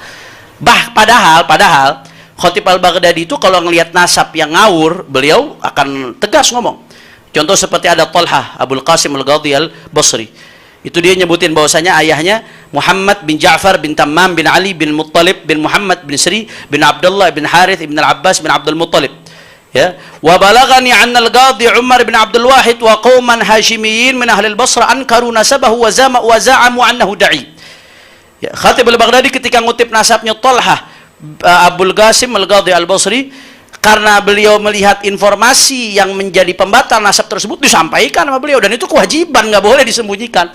Padahal Khatib Al-Baghdadi itu kalau ngelihat nasab yang ngawur, beliau akan tegas ngomong. Contoh seperti ada Talhah Abul Qasim Al-Ghadhi Al-Basri. Itu dia nyebutin bahwasanya ayahnya Muhammad bin Ja'far bin Tammam bin Ali bin Muttalib bin Muhammad bin Sri bin Abdullah bin Harith bin Al-Abbas bin Abdul Muttalib. Ya, wa balagani anna al-Qadhi Umar bin Abdul Wahid wa qauman Hashimiyyin min ahli al-Basra ankaru nasabahu wa za'amu annahu da'i. Ya, Khatib Al-Baghdadi ketika ngutip nasabnya Talhah Abul Qasim Al-Ghadhi Al-Basri, karena beliau melihat informasi yang menjadi pembatal nasab tersebut disampaikan sama beliau, dan itu kewajiban, nggak boleh disembunyikan.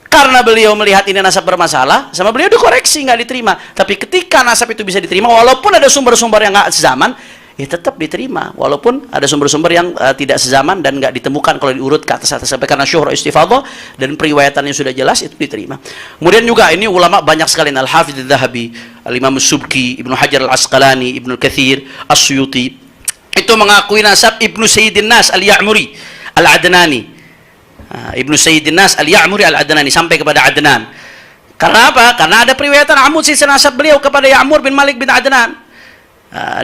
Karena beliau melihat ini nasab bermasalah, sama beliau dikoreksi, nggak diterima. Tapi ketika nasab itu bisa diterima, walaupun ada sumber-sumber yang nggak sezaman, ya tetap diterima. Walaupun ada sumber-sumber yang tidak sezaman dan nggak ditemukan kalau diurut ke atas-atas, sampai karena syuhra istifadah dan periwayatannya sudah jelas, itu diterima. Kemudian juga ini ulama banyak sekali, Al-Hafidz Adz-Dzahabi, Al-Imam As-Subki, Ibnu Hajar Al-Asqalani, Ibnu Katsir, As-Suyuti, itu mengakui nasab Ibnu Sayyidin Nas Al-Ya'muri. Al-Adnani. Ibnu Sayyidin Nas Al-Ya'muri Al-Adnani sampai kepada Adnan. Karena apa? Karena ada periwayatan Amud silsilah nasab beliau kepada Ya'mur bin Malik bin Adnan.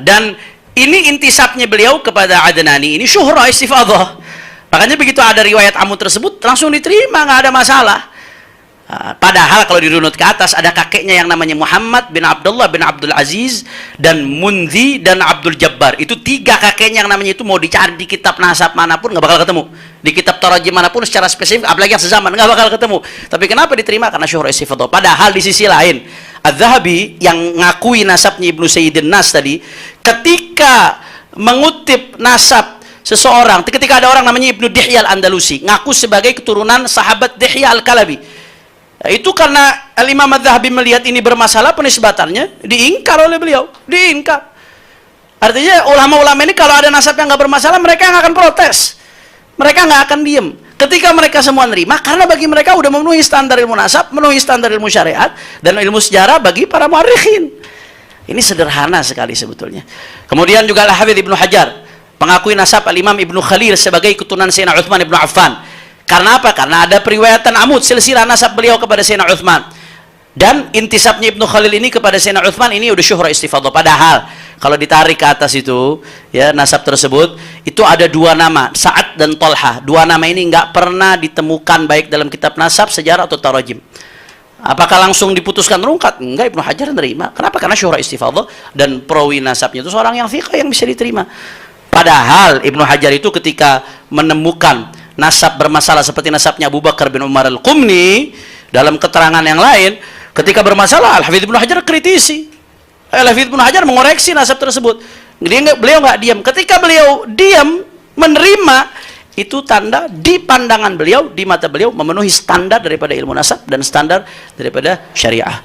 Dan ini intisabnya beliau kepada Adnani ini syuhrah istifadhah. Makanya begitu ada riwayat Amud tersebut langsung diterima, nggak ada masalah. Padahal kalau dirunut ke atas ada kakeknya yang namanya Muhammad bin Abdullah bin Abdul Aziz dan Munzi dan Abdul Jabbar. Itu 3 kakeknya yang namanya itu mau dicari di kitab nasab manapun nggak bakal ketemu. Di kitab tarajim manapun secara spesifik, apalagi yang sezaman, nggak bakal ketemu. Tapi kenapa diterima? Karena syuhrah istifadhah. Padahal di sisi lain Az-Zahabi yang ngakui nasabnya Ibnu Sayyidin Nas tadi, ketika mengutip nasab seseorang, ketika ada orang namanya Ibnu Dihya Al-Andalusi ngaku sebagai keturunan sahabat Dihya Al-Kalabi, itu karena Al-Imam Az-Zahabi melihat ini bermasalah penisbatannya, diingkar oleh beliau, diingkar. Artinya ulama-ulama ini kalau ada nasab yang nggak bermasalah, mereka yang akan protes, mereka nggak akan diem. Ketika mereka semua nerima, karena bagi mereka udah memenuhi standar ilmu nasab, memenuhi standar ilmu syariat dan ilmu sejarah bagi para muarikhin. Ini sederhana sekali sebetulnya. Kemudian juga Al-Hafidz Ibnu Hajar mengakui nasab Al-Imam Ibnu Khalil sebagai keturunan Sayyidina Utsman Ibnu Affan. Karena apa? Karena ada periwayatan Amud silsilah nasab beliau kepada Sayyidina Utsman. Dan intisabnya Ibnu Khalil ini kepada Sayyidina Utsman ini udah syuhrah istifadhah. Padahal kalau ditarik ke atas itu, ya nasab tersebut itu ada 2 nama, Sa'ad dan Tolha. 2 nama ini nggak pernah ditemukan baik dalam kitab nasab, sejarah atau tarajim. Apakah langsung diputuskan rungkat? Enggak, Ibnu Hajar menerima. Kenapa? Karena syuhrah istifadhah dan perawi nasabnya itu seorang yang thiqah yang bisa diterima. Padahal Ibnu Hajar itu ketika menemukan nasab bermasalah seperti nasabnya Abu Bakar bin Umar Al-Qumni, dalam keterangan yang lain ketika bermasalah Al-Hafidz Ibnu Hajar kritisi, Al-Hafidz Ibnu Hajar mengoreksi nasab tersebut. Beliau nggak diam. Ketika beliau diam menerima, itu tanda di pandangan beliau, di mata beliau memenuhi standar daripada ilmu nasab dan standar daripada syariah.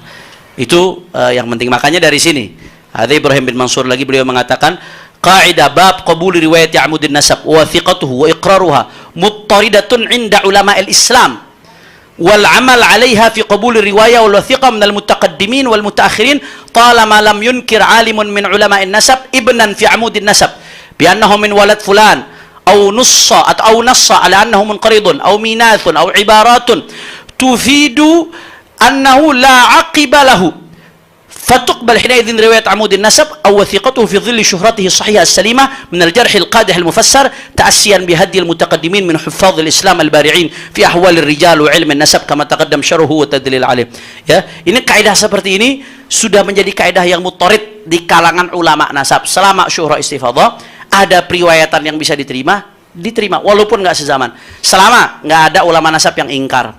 Itu yang penting. Makanya dari sini ada Ibrahim bin Mansur lagi, beliau mengatakan qaidah bab qabul riwayat Amudin nasab wa thiqatuhu wa iqraruha muttaridatun inda ulama al-Islam wal amal 'alaiha fi qabul riwayah wal thiqah min al-mutaqaddimin wal mutaakhirin talama lam yunkir 'alimun min ulama an-nasab ibnan fi Amudin nasab bi annahu min walad fulan aw nussa atau nassa ala annahu munqaridun aw minathun aw ibaratun tufidu annahu la 'aqiba lahu فتقبل حينئذ رواية عمود النسب أو وثيقته في ظل شهرته الصحيحة السليمة من الجرح القادح المفسر تأسيا بهدي المتقدمين من حفاظ الإسلام البارعين في أحوال الرجال وعلم النسب كما تقدم شرحه والتدليل عليه. Ya, ini kaidah seperti ini sudah menjadi kaidah yang muttarid di kalangan ulama nasab. Selama syuhrah istifadhah ada periwayatan yang bisa diterima walaupun nggak sezaman. Selama nggak ada ulama nasab yang ingkar.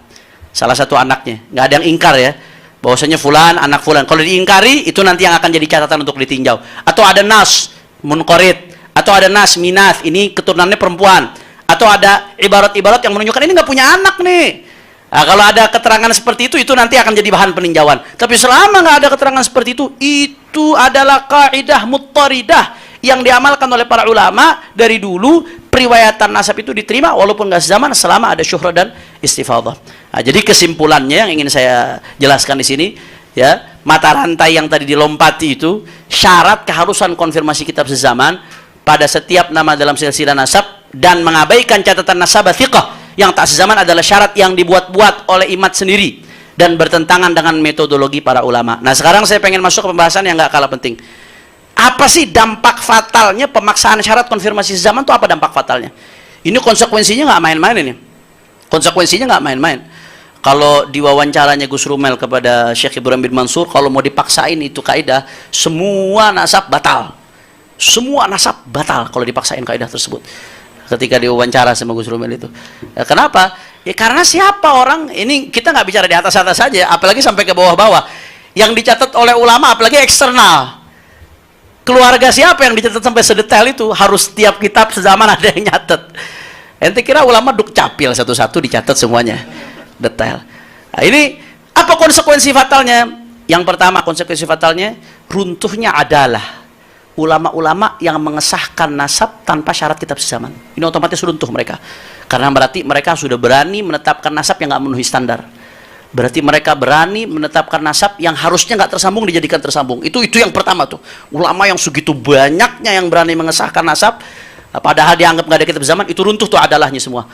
Salah satu anaknya nggak ada yang ingkar ya, bahwasanya fulan anak fulan. Kalau diingkari itu nanti yang akan jadi catatan untuk ditinjau. Atau ada nas munqarid, atau ada nas minath, ini keturunannya perempuan, atau ada ibarat-ibarat yang menunjukkan ini nggak punya anak nih. Nah, kalau ada keterangan seperti itu nanti akan jadi bahan peninjauan. Tapi selama nggak ada keterangan seperti itu adalah kaidah muttaridah yang diamalkan oleh para ulama dari dulu. Periwayatan nasab itu diterima walaupun nggak sezaman selama ada syuhrah dan istifadhah. Nah, jadi kesimpulannya yang ingin saya jelaskan di sini, ya, mata rantai yang tadi dilompati itu syarat keharusan konfirmasi kitab sezaman pada setiap nama dalam silsilah nasab dan mengabaikan catatan nasabah thiqah yang tak sezaman adalah syarat yang dibuat-buat oleh imat sendiri dan bertentangan dengan metodologi para ulama. Nah, sekarang saya pengen masuk ke pembahasan yang nggak kalah penting. Apa sih dampak fatalnya pemaksaan syarat konfirmasi sezaman itu? Apa dampak fatalnya? Ini konsekuensinya nggak main-main ini. Konsekuensinya nggak main-main. Kalau diwawancaranya Gus Rumel kepada Syekh Ibrahim bin Mansur, kalau mau dipaksain itu kaidah, semua nasab batal. Semua nasab batal kalau dipaksain kaidah tersebut. Ketika diwawancara sama Gus Rumel itu. Ya, kenapa? Ya karena siapa orang, ini kita nggak bicara di atas-atas saja, apalagi sampai ke bawah-bawah. Yang dicatat oleh ulama, apalagi eksternal. Keluarga siapa yang dicatat sampai sedetail itu? Harus setiap kitab sezaman ada yang nyatet. Ente kira ulama duk capil satu-satu dicatat semuanya detail. Nah, ini apa konsekuensi fatalnya? Yang pertama konsekuensi fatalnya runtuhnya adalah ulama-ulama yang mengesahkan nasab tanpa syarat kitab sezaman. Ini otomatis runtuh mereka. Karena berarti mereka sudah berani menetapkan nasab yang nggak memenuhi standar. Berarti mereka berani menetapkan nasab yang harusnya nggak tersambung dijadikan tersambung. Itu yang pertama tuh. Ulama yang segitu banyaknya yang berani mengesahkan nasab Padahal dianggap nggak ada kitab zaman, itu runtuh tuh adalahnya semua.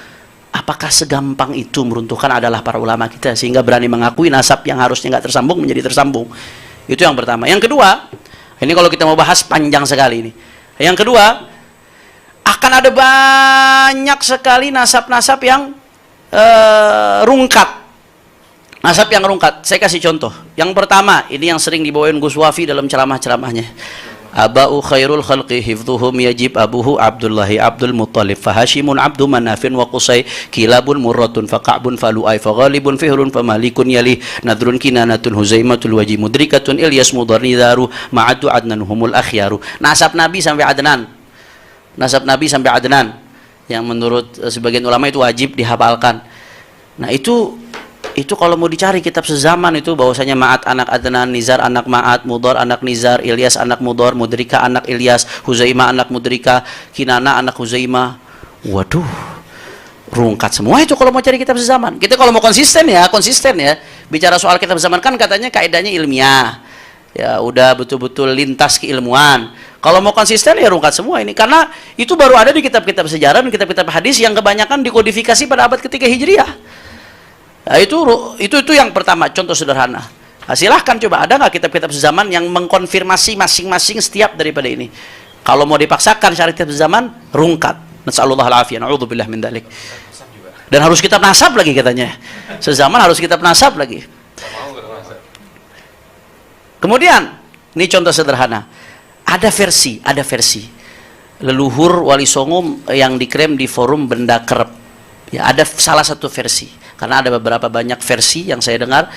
Apakah segampang itu meruntuhkan adalah para ulama kita sehingga berani mengakui nasab yang harusnya nggak tersambung menjadi tersambung? Itu yang pertama. Yang kedua, ini kalau kita mau bahas panjang sekali ini. Yang kedua, akan ada banyak sekali nasab-nasab yang rungkat. Nasab yang rungkat. Saya kasih contoh. Yang pertama, ini yang sering dibawain Gus Wafi dalam ceramah-ceramahnya. Aba'u khairul khalqi hifdhuhum yajib abuhu Abdullahi Abdul Muttalib fa Hashimun Abdu Manafin wa Qusay kilabun murratun fa Ka'bun fa Lu'ay fa Ghalibun fihrun fa Malikun yali nadrun kinanatun Huzaimatul waji mudrikatun Ilyas mudarnidaru ma'adu adnan humul akhyaru. Nasab Nabi sampai Adnan. Nasab Nabi sampai Adnan yang menurut sebagian ulama itu wajib dihafalkan. Nah, itu kalau mau dicari kitab sezaman itu bahwasanya Ma'at anak Adnan, Nizar anak Ma'at, Mudhar anak Nizar, Ilyas anak Mudhar, Mudrika anak Ilyas, Huzaimah anak Mudrika, Kinana anak Huzaimah. Waduh, rungkat semua itu kalau mau cari kitab sezaman. Kita kalau mau konsisten ya. Bicara soal kitab sezaman kan katanya kaidahnya ilmiah. Ya, udah betul-betul lintas keilmuan. Kalau mau konsisten ya rungkat semua ini, karena itu baru ada di kitab-kitab sejarah dan kitab-kitab hadis yang kebanyakan dikodifikasi pada abad ketiga Hijriah. Nah, itu yang pertama, contoh sederhana. Nah, silahkan coba, ada nggak kitab-kitab sezaman yang mengkonfirmasi masing-masing setiap daripada ini? Kalau mau dipaksakan syariat kitab sezaman, rungkat. Nasallallahu alaihi wa na'udzubillah min dzalik. Dan harus kitab nasab lagi katanya. Sezaman harus kitab nasab lagi. Kemudian, ini contoh sederhana. Ada versi. Leluhur Wali Songo yang diklaim di forum Benda Kerep. Ya, ada salah satu versi. Karena ada beberapa banyak versi yang saya dengar,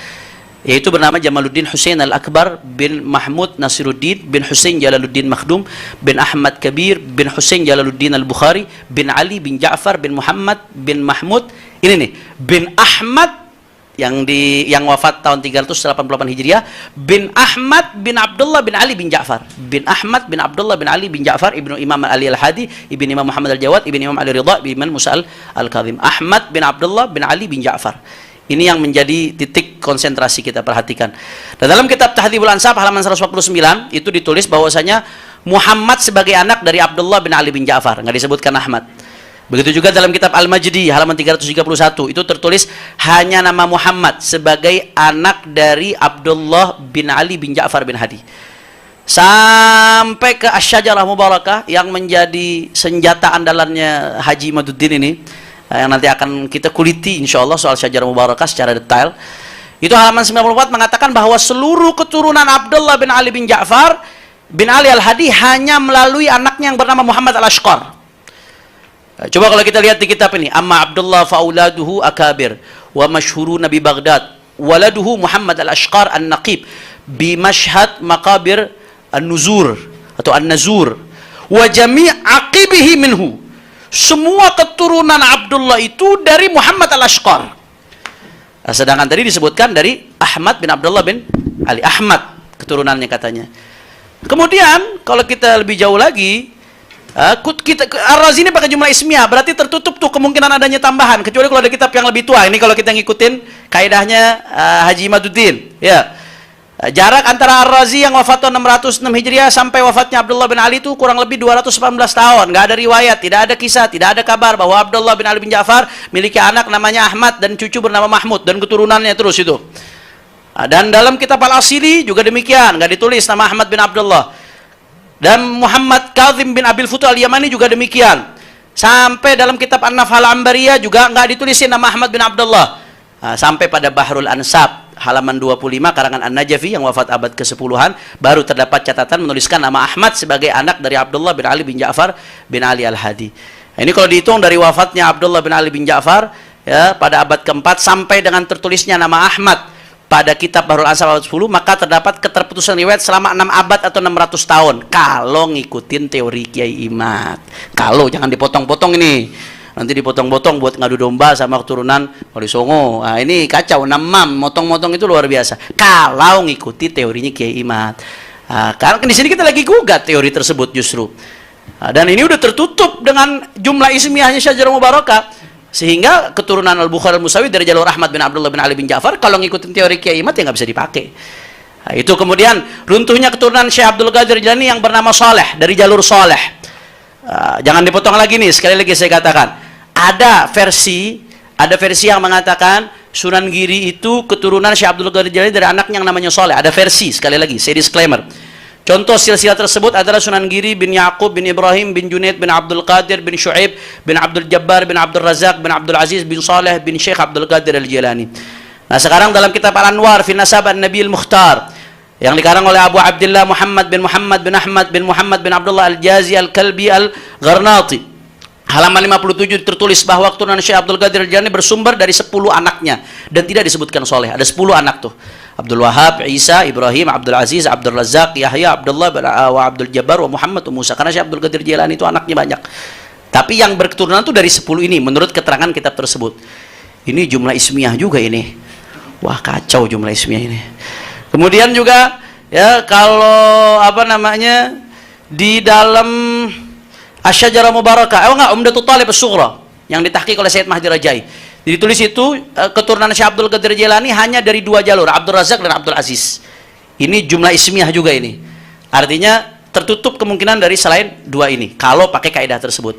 yaitu bernama Jamaluddin Husain Al-Akbar bin Mahmud Nasiruddin bin Husain Jalaluddin Makhdum bin Ahmad Kabir bin Husain Jalaluddin Al-Bukhari bin Ali bin Ja'far bin Muhammad bin Mahmud, ini nih, bin Ahmad yang wafat tahun 388 Hijriah, bin Ahmad bin Abdullah bin Ali bin Ja'far, bin Ahmad bin Abdullah bin Ali bin Ja'far, ibnu Imam Ali Al-Hadi, ibnu Imam Muhammad Al-Jawad, ibnu Imam Ali Ridha, ibnu Imam Musa Al-Kadhim. Ahmad bin Abdullah bin Ali bin Ja'far. Ini yang menjadi titik konsentrasi kita perhatikan. Dan dalam kitab Tahdhibul Ansab halaman 149 itu ditulis bahwasanya Muhammad sebagai anak dari Abdullah bin Ali bin Ja'far, nggak disebutkan Ahmad. Begitu juga dalam kitab Al-Majdi halaman 331 itu tertulis hanya nama Muhammad sebagai anak dari Abdullah bin Ali bin Ja'far bin Hadi. Sampai ke Asy-Syajarah Mubarakah yang menjadi senjata andalannya Haji Maduddin ini, yang nanti akan kita kuliti insyaallah soal Syajarah Mubarakah secara detail. Itu halaman 94 mengatakan bahwa seluruh keturunan Abdullah bin Ali bin Ja'far bin Ali Al-Hadi hanya melalui anaknya yang bernama Muhammad Al-Ashqar. Coba kalau kita lihat di kitab ini, amma Abdullah fauladuhu akabir wa masyhuruna bi Baghdad waladuhu Muhammad Al-Ashqar An-Naqib bi Mashhad Maqabir An-Nuzur atau An-Nazur wa jami' aqibihi minhu. Semua keturunan Abdullah itu dari Muhammad Al-Ashqar. Sedangkan tadi disebutkan dari Ahmad bin Abdullah bin Ali, Ahmad keturunannya katanya. Kemudian kalau kita lebih jauh lagi, Ar-Razi ini pakai jumlah ismiyah, berarti tertutup tuh kemungkinan adanya tambahan, kecuali kalau ada kitab yang lebih tua. Ini kalau kita ngikutin kaidahnya Haji Maduddin, ya. Jarak antara Ar-Razi yang wafat tahun 606 Hijriah sampai wafatnya Abdullah bin Ali itu kurang lebih 218 tahun. Nggak ada riwayat, tidak ada kisah, tidak ada kabar bahwa Abdullah bin Ali bin Ja'far miliki anak namanya Ahmad dan cucu bernama Mahmud dan keturunannya terus itu. Dan dalam kitab Al-Asili juga demikian, nggak ditulis nama Ahmad bin Abdullah. Dan Muhammad Kazim bin Abil Futu Al-Yamani juga demikian. Sampai dalam kitab An-Nafhal Ambariyah juga nggak ditulisin nama Ahmad bin Abdullah. Sampai pada Bahrul Ansab halaman 25 karangan An-Najafi yang wafat abad ke-10-an baru terdapat catatan menuliskan nama Ahmad sebagai anak dari Abdullah bin Ali bin Ja'far bin Ali Al-Hadi. Nah, ini kalau dihitung dari wafatnya Abdullah bin Ali bin Ja'far ya pada abad ke-4 sampai dengan tertulisnya nama Ahmad pada kitab Bahrul Ansab abad 10, maka terdapat keterputusan riwayat selama 6 abad atau 600 tahun. Kalau ngikutin teori Kiai Imad. Kalau, jangan dipotong-potong ini. Nanti dipotong-potong buat ngadu domba sama keturunan Wali Songo. Nah, ini kacau, namam, motong-motong itu luar biasa. Kalau ngikuti teorinya Kiai Imad. Nah, karena di sini kita lagi gugat teori tersebut justru. Nah, dan ini udah tertutup dengan jumlah ismiyahnya Syajarah Mubarakah. Sehingga keturunan Al-Bukhari Al-Musawi dari jalur Ahmad bin Abdullah bin Ali bin Ja'far kalau ngikutin teori Kiai Imad ya nggak bisa dipakai. Nah, itu kemudian runtuhnya keturunan Syekh Abdul Qadir Jilani yang bernama Saleh dari jalur Saleh. Jangan dipotong lagi nih, sekali lagi saya katakan. Ada versi yang mengatakan Sunan Giri itu keturunan Syekh Abdul Qadir Jailani dari anaknya yang namanya Soleh. Ada versi, sekali lagi, saya disclaimer. Contoh silsilah tersebut adalah Sunan Giri bin Yaqub bin Ibrahim bin Junaid bin Abdul Qadir bin Syuaib bin Abdul Jabbar bin Abdul Razak bin Abdul Aziz bin Saleh bin Syekh Abdul Qadir Al-Jilani. Nah, sekarang dalam kitab Al-Anwar fi Nasab An-Nabi Al-Mukhtar yang dikarang oleh Abu Abdullah Muhammad bin Ahmad bin Muhammad bin Abdullah Al-Jazi Al-Kalbi Al-Gharnati, halaman 57 tertulis bahwa keturunan Syekh Abdul Qadir Al-Jilani bersumber dari 10 anaknya dan tidak disebutkan soleh. Ada 10 anak tuh. Abdul Wahab, Isa, Ibrahim, Abdul Aziz, Abdul Razak, Yahya, Abdullah, wa Abdul Jabbar, wa Muhammad, wa Musa. Karena Syekh Abdul Qadir Jilani itu anaknya banyak. Tapi yang berketurunan itu dari 10 ini menurut keterangan kitab tersebut. Ini jumlah ismiyah juga ini. Wah, kacau jumlah ismiyah ini. Kemudian juga ya kalau apa namanya di dalam Asy-Syajarah Mubarakah, enggak, Umdatul Thalib As-Sughra yang ditahqiq oleh Syed Mahdi Rajai. Ditulis itu keturunan Syekh Abdul Qadir Jilani hanya dari 2 jalur, Abdul Razak dan Abdul Aziz. Ini jumlah ismiyah juga ini. Artinya tertutup kemungkinan dari selain 2 ini kalau pakai kaidah tersebut.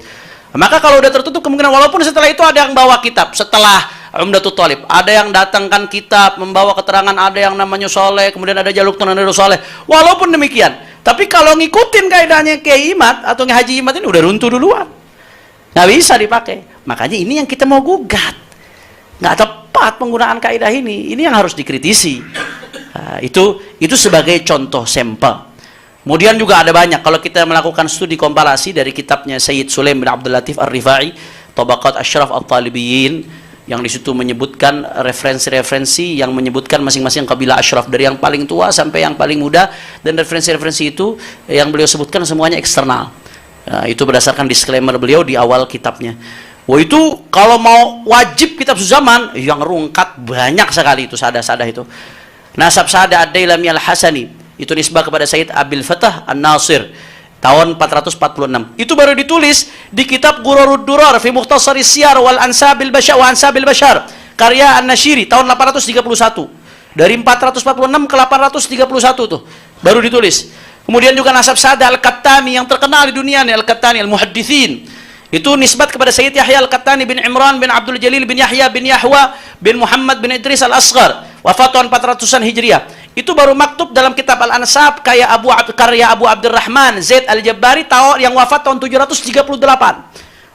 Maka kalau udah tertutup kemungkinan, walaupun setelah itu ada yang bawa kitab, setelah Umdatul Thalib, ada yang datangkan kitab, membawa keterangan, ada yang namanya Soleh, kemudian ada jalur keturunan dari Soleh. Walaupun demikian, tapi kalau ngikutin kaidahnya Kiai Imad atau Haji Imad ini udah runtuh duluan. Nggak bisa dipakai. Makanya ini yang kita mau gugat. Nggak tepat penggunaan kaidah ini. Ini yang harus dikritisi. Nah, itu sebagai contoh sampel. Kemudian juga ada banyak. Kalau kita melakukan studi kompilasi dari kitabnya Sayyid Sulaim bin Abdul Latif Ar-Rifai, Tabaqat Ashraf At-Talibiyin, yang di situ menyebutkan referensi-referensi yang menyebutkan masing-masing kabilah asyraf dari yang paling tua sampai yang paling muda, dan referensi-referensi itu yang beliau sebutkan semuanya eksternal. Nah, itu berdasarkan disclaimer beliau di awal kitabnya. Wah, itu kalau mau wajib kitab sezaman yang rungkat banyak sekali itu, sada-sada itu. Nasab Sada Ad-Dailami Al-Hasani itu nisbah kepada Sayyid Abil Fatah An-Nasir tahun 446. Itu baru ditulis di kitab Ghurarud Durar fi Mukhtasari Siyar wal Ansabil Bashar wa Ansabil Bashar karya An-Nashiri tahun 831. Dari 446 ke 831 tuh baru ditulis. Kemudian juga Nasab Sada Al-Qattani yang terkenal di dunia nih, Al-Qattani Al-Muhaddithin. Itu nisbat kepada Sayyid Yahya Al-Qattani bin Imran bin Abdul Jalil bin Yahya bin Yahwa bin Muhammad bin Idris Al-Asghar, wafat tahun 400-an Hijriah. Itu baru maktub dalam kitab Al-Ansab karya Abu Abdurrahman Zaid Al-Jabbari tahun yang wafat tahun 738.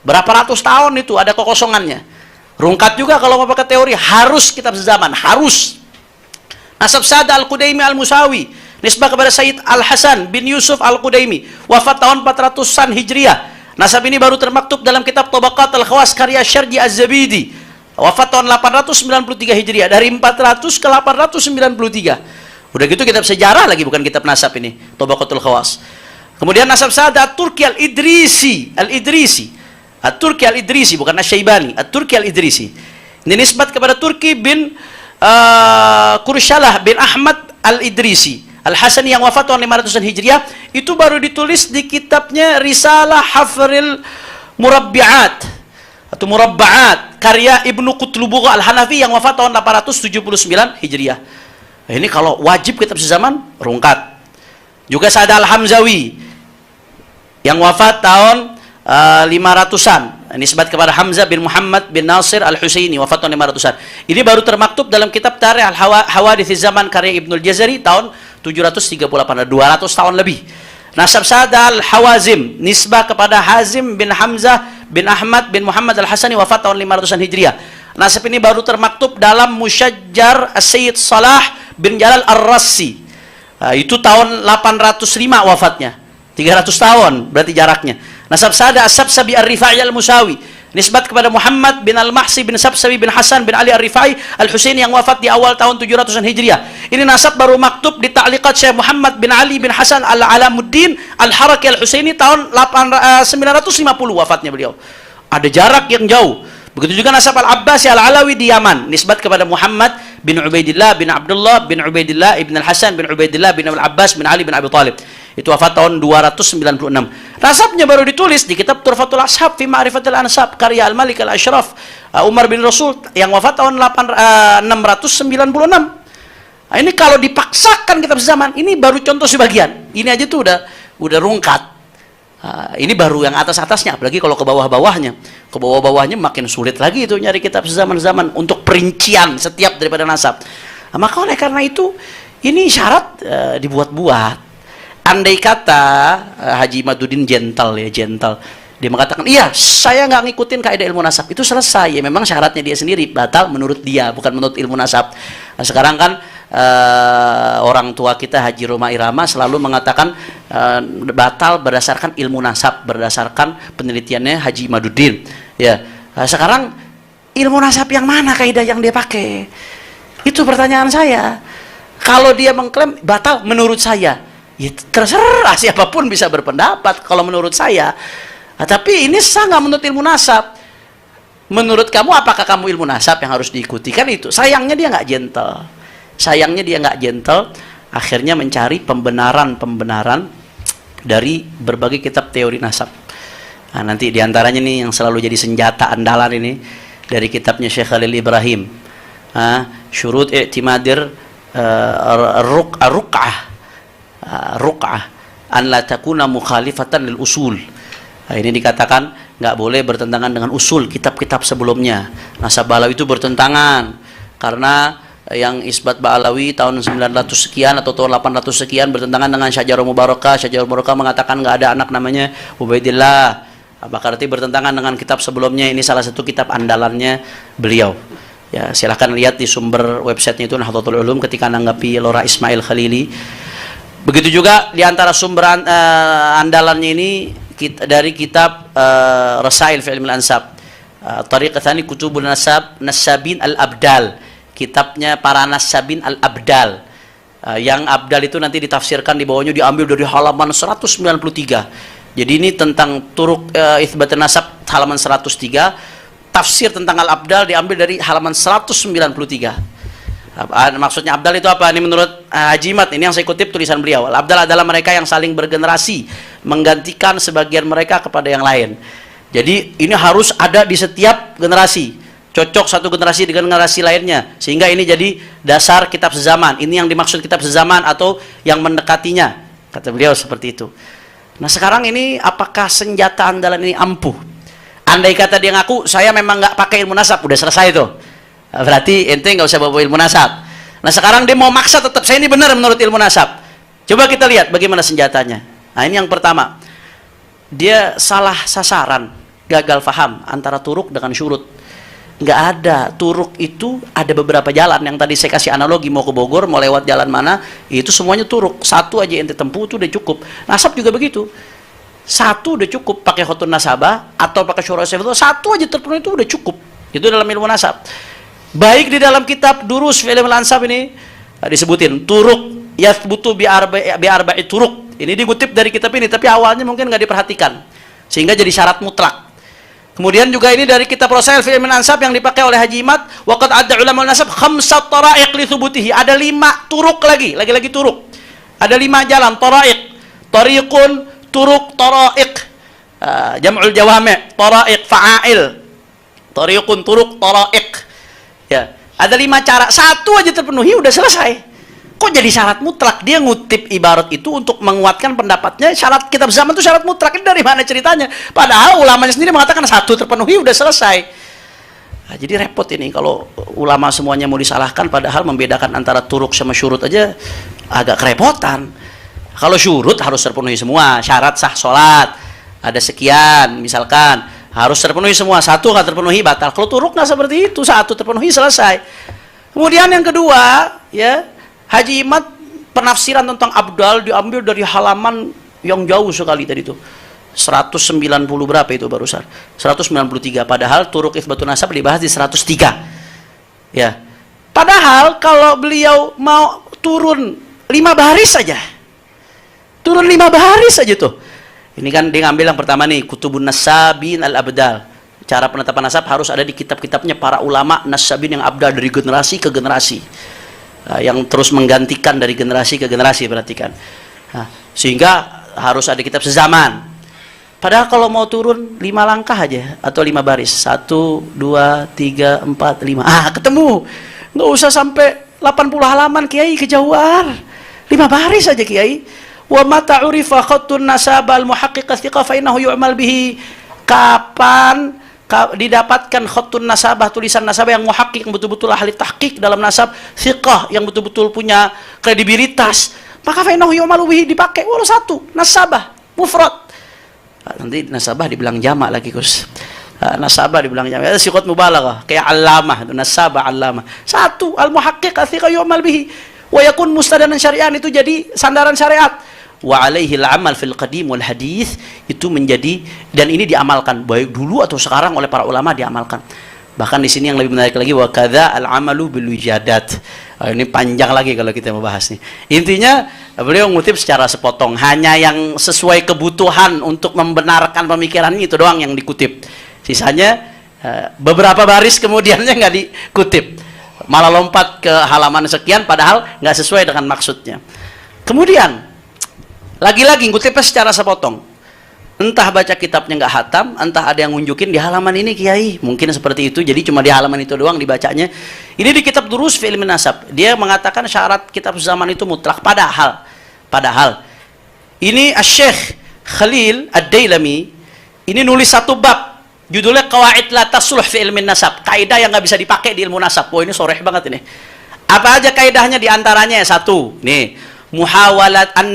Berapa ratus tahun itu ada kekosongannya. Rungkat juga kalau mau pakai teori, harus kitab sezaman, harus. Nasab Sada Al-Qudaimi Al-Musawi nisbah kepada Sayyid Al-Hasan bin Yusuf Al-Qudaimi, wafat tahun 400-an Hijriah. Nasab ini baru termaktub dalam kitab Tabaqat Al-Khawas karya Syarji Az-Zabidi, wafat tahun 893 Hijriah. Dari 400 ke 893. Udah gitu kitab sejarah lagi, bukan kitab nasab ini, Tabaqatul Khawas. Kemudian Nasab Sada At-Turki Al-Idrisi, At-Turki Al-Idrisi, bukan Asy-Syaibani, At-Turki Al-Idrisi. Ini nisbat kepada Turki bin Kurshalah bin Ahmad Al-Idrisi Al-Hasani yang wafat tahun 500-an Hijriah. Itu baru ditulis di kitabnya Risalah Hafril Murabbi'at atau Murabba'at karya Ibnu Qutlubugha Al-Hanafi yang wafat tahun 879 Hijriah. Ini kalau wajib kitab sezaman, rungkat. Juga Sada Al-Hamzawi yang wafat tahun 500-an, nisbat kepada Hamzah bin Muhammad bin Nasir Al-Husaini, wafat tahun 500-an. Ini baru termaktub dalam kitab Tarikh Al-Hawadits Zaman karya Ibnul Jazari tahun 738, 200 tahun lebih. Nasab Sada Al-Hawazim nisbah kepada Hazim bin Hamzah bin Ahmad bin Muhammad Al-Hasani, wafat tahun 500-an Hijriah. Nasab ini baru termaktub dalam Musyajjar As-Sayyid Salah bin Jalal Ar-Rassi. Itu tahun 805 wafatnya. 300 tahun berarti jaraknya. Nasab Sada As-Sabsabi Ar-Rifai Al-Musawi nisbat kepada Muhammad bin Al-Mahsi bin Sabsabi bin Hasan bin Ali Ar-Rifai Al-Husaini yang wafat di awal tahun 700-an Hijriah. Ini nasab baru maktub di ta'liqat Syekh Muhammad bin Ali bin Hasan Al-Alamuddin Al-Haraki Al-Husaini tahun 950 wafatnya beliau. Ada jarak yang jauh. Begitu juga nasab Al-Abbasi Al-Alawi di Yaman nisbat kepada Muhammad bin Ubaidillah bin Abdullah bin Ubaidillah ibn Al-Hasan bin Ubaidillah bin Al-Abbas bin Ali bin Abi Thalib. Itu wafat tahun 296. Nasabnya baru ditulis di kitab Turfatul Ashab fi Ma'rifatil Ansab karya Al-Malik Al-Ashraf Umar bin Rasul yang wafat tahun 696. Nah, ini kalau dipaksakan kitab zaman, ini baru contoh sebagian. Ini aja tuh udah rungkat. Ini baru yang atas-atasnya, apalagi kalau ke bawah-bawahnya. Ke bawah-bawahnya makin sulit lagi itu nyari kitab sezaman-zaman untuk perincian setiap daripada nasab. Maka oleh karena itu, ini syarat dibuat-buat. Andai kata Haji Imaduddin gentle ya, gentle. Dia mengatakan, iya, saya nggak ngikutin kaidah ilmu nasab. Itu selesai. Ya, memang syaratnya dia sendiri batal menurut dia, bukan menurut ilmu nasab. Nah, sekarang kan orang tua kita Haji Roma Irama selalu mengatakan batal berdasarkan ilmu nasab, berdasarkan penelitiannya Haji Imaduddin. Ya, sekarang ilmu nasab yang mana kaidah yang dia pakai? Itu pertanyaan saya. Kalau dia mengklaim batal menurut saya, ya terserah, siapapun bisa berpendapat. Kalau menurut saya, tapi ini sah nggak menurut ilmu nasab? Menurut kamu, apakah kamu ilmu nasab yang harus diikuti? Kan itu. Sayangnya dia nggak gentle. Sayangnya dia nggak gentle, akhirnya mencari pembenaran-pembenaran dari berbagai kitab teori nasab. Nah, nanti diantaranya nih yang selalu jadi senjata andalan ini dari kitabnya Syekh Khalil Ibrahim, Syurut I'timadir Ruq'ah an la takuna mukhalifatan lil usul. Nah, ini dikatakan nggak boleh bertentangan dengan usul kitab-kitab sebelumnya. Nasab Ba'alawi itu bertentangan karena yang isbat Ba'alawi tahun 900 sekian atau tahun 800 sekian bertentangan dengan Syajarul Mubarakah. Syajarul Mubarakah mengatakan nggak ada anak namanya Ubaidillah. Berarti bertentangan dengan kitab sebelumnya. Ini salah satu kitab andalannya beliau. Ya, silahkan lihat di sumber websitenya itu Nahdlatul Ulum ketika menanggapi Lora Ismail Khalili. Begitu juga di antara sumber andalannya ini dari kitab Rasail fi Ilmil Ansab. Tariq Tsani Kutubun Nasabin Al-Abdal. Kitabnya para Nasabin Al-Abdal. Yang Abdal itu nanti ditafsirkan di bawahnya diambil dari halaman 193. Jadi ini tentang turuk itsbat nasab halaman 103. Tafsir tentang Al-Abdal diambil dari halaman 193. Maksudnya Abdal itu apa? Ini menurut Haji Imad, ini yang saya kutip tulisan beliau. Al-Abdal adalah mereka yang saling bergenerasi, menggantikan sebagian mereka kepada yang lain. Jadi ini harus ada di setiap generasi. Cocok satu generasi dengan generasi lainnya, sehingga ini jadi dasar kitab sezaman. Ini yang dimaksud kitab sezaman atau yang mendekatinya, kata beliau seperti itu. Nah, sekarang ini apakah senjata andalan ini ampuh? Andai kata dia ngaku saya memang nggak pakai ilmu nasab, udah selesai itu. Berarti ente nggak usah bawa ilmu nasab. Nah, sekarang dia mau maksa tetap saya ini benar menurut ilmu nasab. Coba kita lihat bagaimana senjatanya. Nah, ini yang pertama, dia salah sasaran, gagal faham antara turuk dengan syurut. Nggak ada. Turuk itu ada beberapa jalan yang tadi saya kasih analogi, mau ke Bogor, mau lewat jalan mana, itu semuanya turuk. Satu aja ente tempuh itu udah cukup. Nasab juga begitu. Satu udah cukup, pakai khutun nasabah atau pakai syurah syafat, satu aja terpenuhi itu udah cukup. Itu dalam ilmu nasab. Baik di dalam kitab Durus fi Ilmil Ansab ini disebutin turuk yathbutu bi arba'i turuk. Ini dikutip dari kitab ini, tapi awalnya mungkin nggak diperhatikan sehingga jadi syarat mutlak. Kemudian juga ini dari kitab Rasail fi Ilmil Ansab yang dipakai oleh Haji Imad, waqad adda ulama nasab khamsat tara'iq li thubutihi. Ada 5 turuk lagi turuk. Ada 5 jalan tara'iq. Tariqun, turuk, tara'iq. Jam'ul jawami', tara'iq, fa'ail. Tariqun, turuk, tara'iq. Ya, ada 5 cara. Satu aja terpenuhi udah selesai. Kok jadi syarat mutlak? Dia ngutip ibarat itu untuk menguatkan pendapatnya syarat kitab zaman itu syarat mutlak. Ini dari mana ceritanya? Padahal ulamanya sendiri mengatakan satu terpenuhi udah selesai. Nah, jadi repot ini kalau ulama semuanya mau disalahkan, padahal membedakan antara turuk sama syurut aja agak kerepotan. Kalau syurut harus terpenuhi semua, syarat sah sholat ada sekian misalkan, harus terpenuhi semua, satu nggak terpenuhi batal. Kalau turuk nggak seperti itu, satu terpenuhi selesai. Kemudian yang kedua, ya, Haji Imad penafsiran tentang Abdal diambil dari halaman yang jauh sekali tadi itu. 190 berapa itu barusan? 193. Padahal turuk itsbatun nasab dibahas di 103. Ya. Padahal kalau beliau mau turun 5 baris saja. Turun 5 baris saja tuh. Ini kan dia ngambil yang pertama nih, Kutubun Nasabin Al-Abdal. Cara penetapan nasab harus ada di kitab-kitabnya para ulama nasabin yang abdal dari generasi ke generasi. Yang terus menggantikan dari generasi ke generasi, perhatikan. Sehingga harus ada kitab sezaman. Padahal kalau mau turun 5 langkah aja atau 5 baris, 1, 2, 3, 4, 5, ketemu. Nggak usah sampai 80 halaman Kiai, kejauhan. 5 baris aja Kiai. Wa mata urifa khattun nasab al-muhaqqiq thiqah fa innahu yu'mal bihi. Kapan didapatkan khattun nasabah, tulisan nasabah yang muhaqqiq, yang betul-betul ahli tahqiq dalam nasab, thiqah yang betul-betul punya kredibilitas, maka fa innahu yu'malu bihi, dipakai. Walau satu nasabah mufrad. Nanti nasabah dibilang jamak lagi, Gus. Nasabah dibilang jamak. Itu siqat mubalaghah, kayak allamah, nasabah allamah. Satu, al-muhaqqiq thiqah yu'mal bihi. Wa yakun mustadanan syari'an, itu jadi sandaran syariat. Wa alaihi al-amal fil qadim wal hadith, itu menjadi, dan ini diamalkan baik dulu atau sekarang oleh para ulama, diamalkan. Bahkan di sini yang lebih menarik lagi, wa kadza al-amalu bil wijadat. Ini panjang lagi kalau kita membahas nih. Intinya beliau ngutip secara sepotong, hanya yang sesuai kebutuhan untuk membenarkan pemikiran itu doang yang dikutip. Sisanya beberapa baris kemudiannya nggak dikutip, malah lompat ke halaman sekian padahal nggak sesuai dengan maksudnya. Kemudian lagi-lagi ngutipnya secara sepotong, entah baca kitabnya nggak hatam, entah ada yang ngunjukin di halaman ini kiai, mungkin seperti itu, jadi cuma di halaman itu doang dibacanya. Ini di kitab Durus fi Ilmin Nasab, dia mengatakan syarat kitab zaman itu mutlak. Padahal ini Asy-Syaikh Khalil Ad-Dailami ini nulis satu bab, judulnya Qawaid la tasluh fi Ilmin Nasab, kaidah yang nggak bisa dipakai di ilmu nasab. Wah, ini soreh banget ini. Apa aja kaidahnya? Di antaranya satu, nih, muhawalatan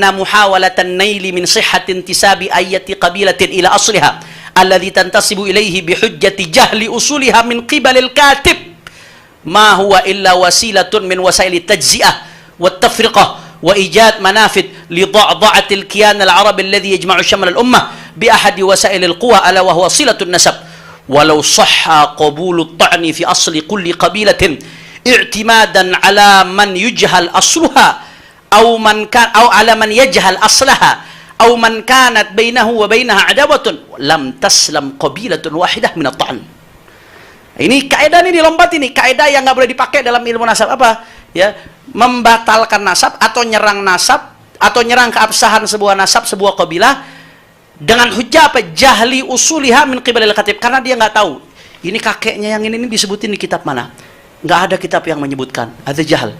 naili min sihhatin tisabi ayati qabilatin ila asliha alladhi tantasibu ilaihi bihujjati jahli usuliha min qibalil katib ma huwa illa wasilatun min wasaili tajzi'ah wa tafriqah wa ijad manafid li dha'dha'atil kiyan al-arab alladhi yajma'u shamal al-ummah bi ahadi wasail al-quwa ala wa huwa silatun nasab walau sahha qabulu at-ta'ni fi asli kulli qabilatin i'timadan ala man yujhal asluha أو على من يجهل أصلها أو من كانت بينه وبينها عداوة لم تسلم قبيلة واحدة من الطعن. Ini kaidah ini dilompat, ini kaidah yang nggak boleh dipakai dalam ilmu nasab. Apa? Ya, membatalkan nasab atau nyerang nasab atau nyerang keabsahan sebuah nasab, sebuah kabilah dengan hujah apa? Jahli usuliha min qibalil khatib, karena dia nggak tahu ini kakeknya yang ini disebutin di kitab mana. Nggak ada kitab yang menyebutkan, ada jahal.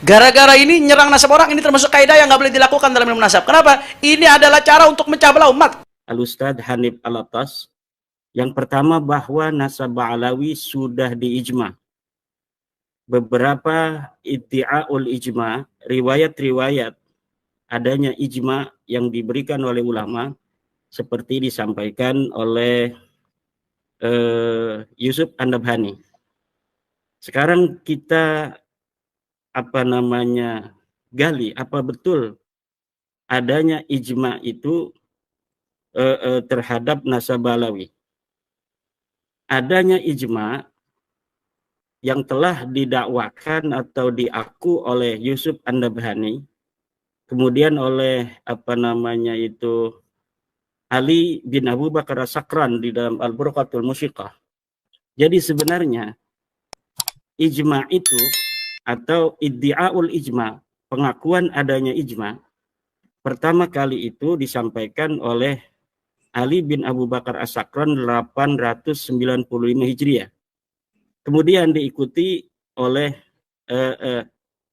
Gara-gara ini nyerang nasab orang, ini termasuk kaidah yang nggak boleh dilakukan dalam ilmu nasab. Kenapa? Ini adalah cara untuk mencah belah umat. Al-Ustadz Hanif Alatas, yang pertama bahwa nasab Ba'alawi sudah diijma. Beberapa iddi'aul ijma, riwayat-riwayat adanya ijma yang diberikan oleh ulama, seperti disampaikan oleh Yusuf An-Nabhani. Sekarang kita gali apa betul adanya ijma itu terhadap nasab Ba'alawi. Adanya ijma yang telah didakwakan atau diaku oleh Yusuf An-Nabhani, kemudian oleh Ali bin Abu Bakar As-Sakran di dalam Al-Burqatul Musyiqah. Jadi sebenarnya ijma itu atau iddi'aul ijma, pengakuan adanya ijma, pertama kali itu disampaikan oleh Ali bin Abu Bakar As-Sakran 895 Hijriah. Kemudian diikuti oleh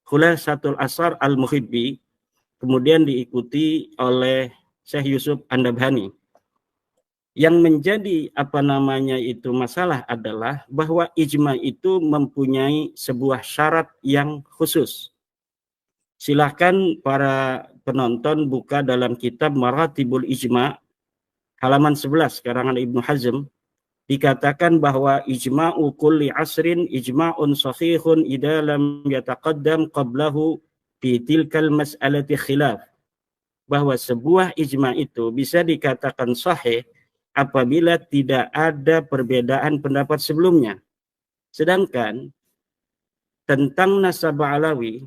Khulasatul Asar Al-Muhibbi, kemudian diikuti oleh Syekh Yusuf An-Nabhani. Yang menjadi masalah adalah bahwa ijma itu mempunyai sebuah syarat yang khusus. Silahkan para penonton buka dalam kitab Maratibul Ijma halaman 11 karangan Ibnu Hazm, dikatakan bahwa ijma'u kulli asrin ijma'un sahihun idza lam yataqaddam qablahu fi tilkal mas'alati khilaf. Bahwa sebuah ijma itu bisa dikatakan sahih apabila tidak ada perbedaan pendapat sebelumnya. Sedangkan tentang nasab Ba'alawi,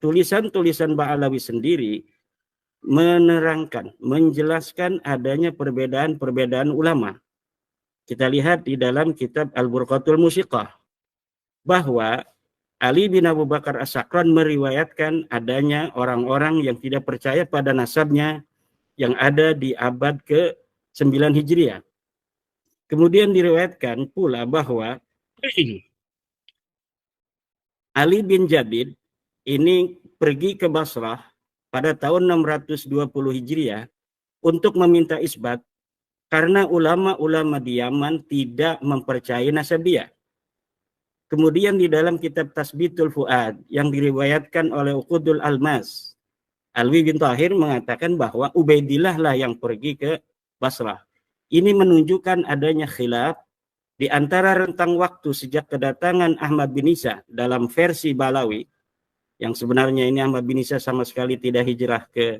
tulisan-tulisan Ba'alawi sendiri menerangkan, menjelaskan adanya perbedaan-perbedaan ulama. Kita lihat di dalam kitab Al-Burqatul Musyiqah bahwa Ali bin Abu Bakar As-Sakran meriwayatkan adanya orang-orang yang tidak percaya pada nasabnya yang ada di abad ke-9 Hijriah. Kemudian diriwayatkan pula bahwa Ali bin Jadid ini pergi ke Basrah pada tahun 620 Hijriah untuk meminta isbat karena ulama-ulama di Yaman tidak mempercayai nasab dia. Kemudian di dalam kitab Tasbitul Fuad yang diriwayatkan oleh Uqudul Almas, Alwi bin Tahir mengatakan bahwa Ubaidillah lah yang pergi ke Basrah. Ini menunjukkan adanya khilaf di antara rentang waktu sejak kedatangan Ahmad bin Isa dalam versi Balawi, yang sebenarnya ini Ahmad bin Isa sama sekali tidak hijrah ke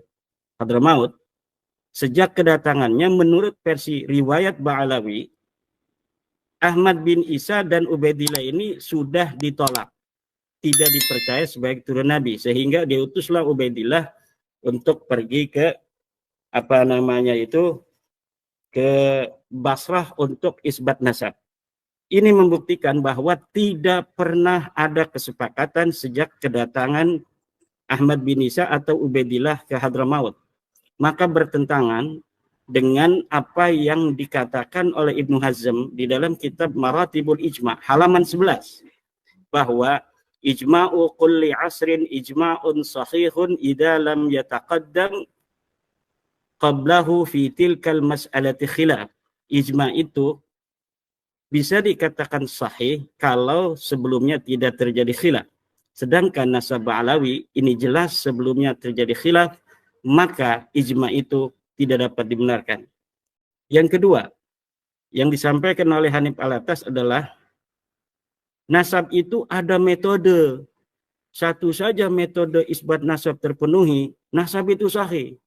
Hadramaut. Sejak kedatangannya menurut versi riwayat Ba'alawi, Ahmad bin Isa dan Ubaidillah ini sudah ditolak, tidak dipercaya sebagai turun Nabi, sehingga diutuslah Ubaidillah untuk pergi ke ke Basrah untuk isbat nasab. Ini membuktikan bahwa tidak pernah ada kesepakatan sejak kedatangan Ahmad bin Isa atau Ubaidillah ke Hadramaut. Maka bertentangan dengan apa yang dikatakan oleh Ibnu Hazm di dalam kitab Maratibul Ijma' halaman 11, bahwa ijma'u kulli asrin ijma'un sahihun idza lam yataqaddam qablahu fi tilkal mas'alati khilaf. Ijma' itu bisa dikatakan sahih kalau sebelumnya tidak terjadi khilaf. Sedangkan nasab Ba'alawi ini jelas sebelumnya terjadi khilaf, maka ijma' itu tidak dapat dibenarkan. Yang kedua, yang disampaikan oleh Hanif Alatas adalah nasab itu ada metode. Satu saja metode isbat nasab terpenuhi, nasab itu sahih.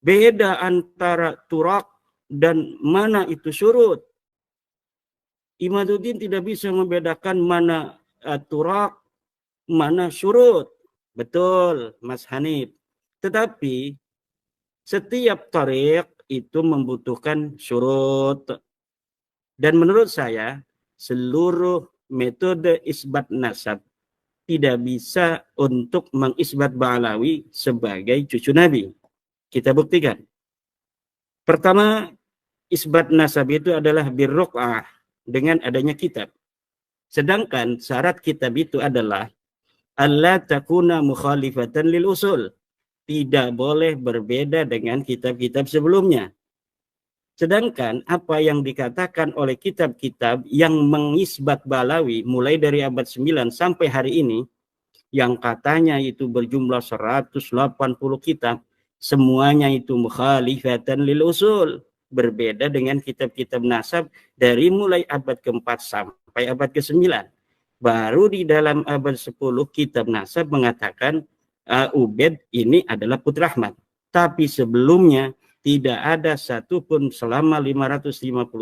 Beda antara turak dan mana itu syurut. Imaduddin tidak bisa membedakan mana turak, mana syurut. Betul, Mas Hanif. Tetapi setiap tariq itu membutuhkan syurut. Dan menurut saya, seluruh metode isbat nasab tidak bisa untuk mengisbat Ba'alawi sebagai cucu Nabi. Kita buktikan. Pertama, isbat nasab itu adalah birruq'ah, dengan adanya kitab. Sedangkan syarat kitab itu adalah alla takuna mukhalifatan lil usul. Tidak boleh berbeda dengan kitab-kitab sebelumnya. Sedangkan apa yang dikatakan oleh kitab-kitab yang mengisbat Ba'alawi mulai dari abad 9 sampai hari ini, yang katanya itu berjumlah 180 kitab, semuanya itu mukhalifatan lil usul, berbeda dengan kitab-kitab nasab dari mulai abad ke-4 sampai abad ke-9. Baru di dalam abad 10 kitab nasab mengatakan Ubaid ini adalah putra Ahmad. Tapi sebelumnya tidak ada satupun selama 550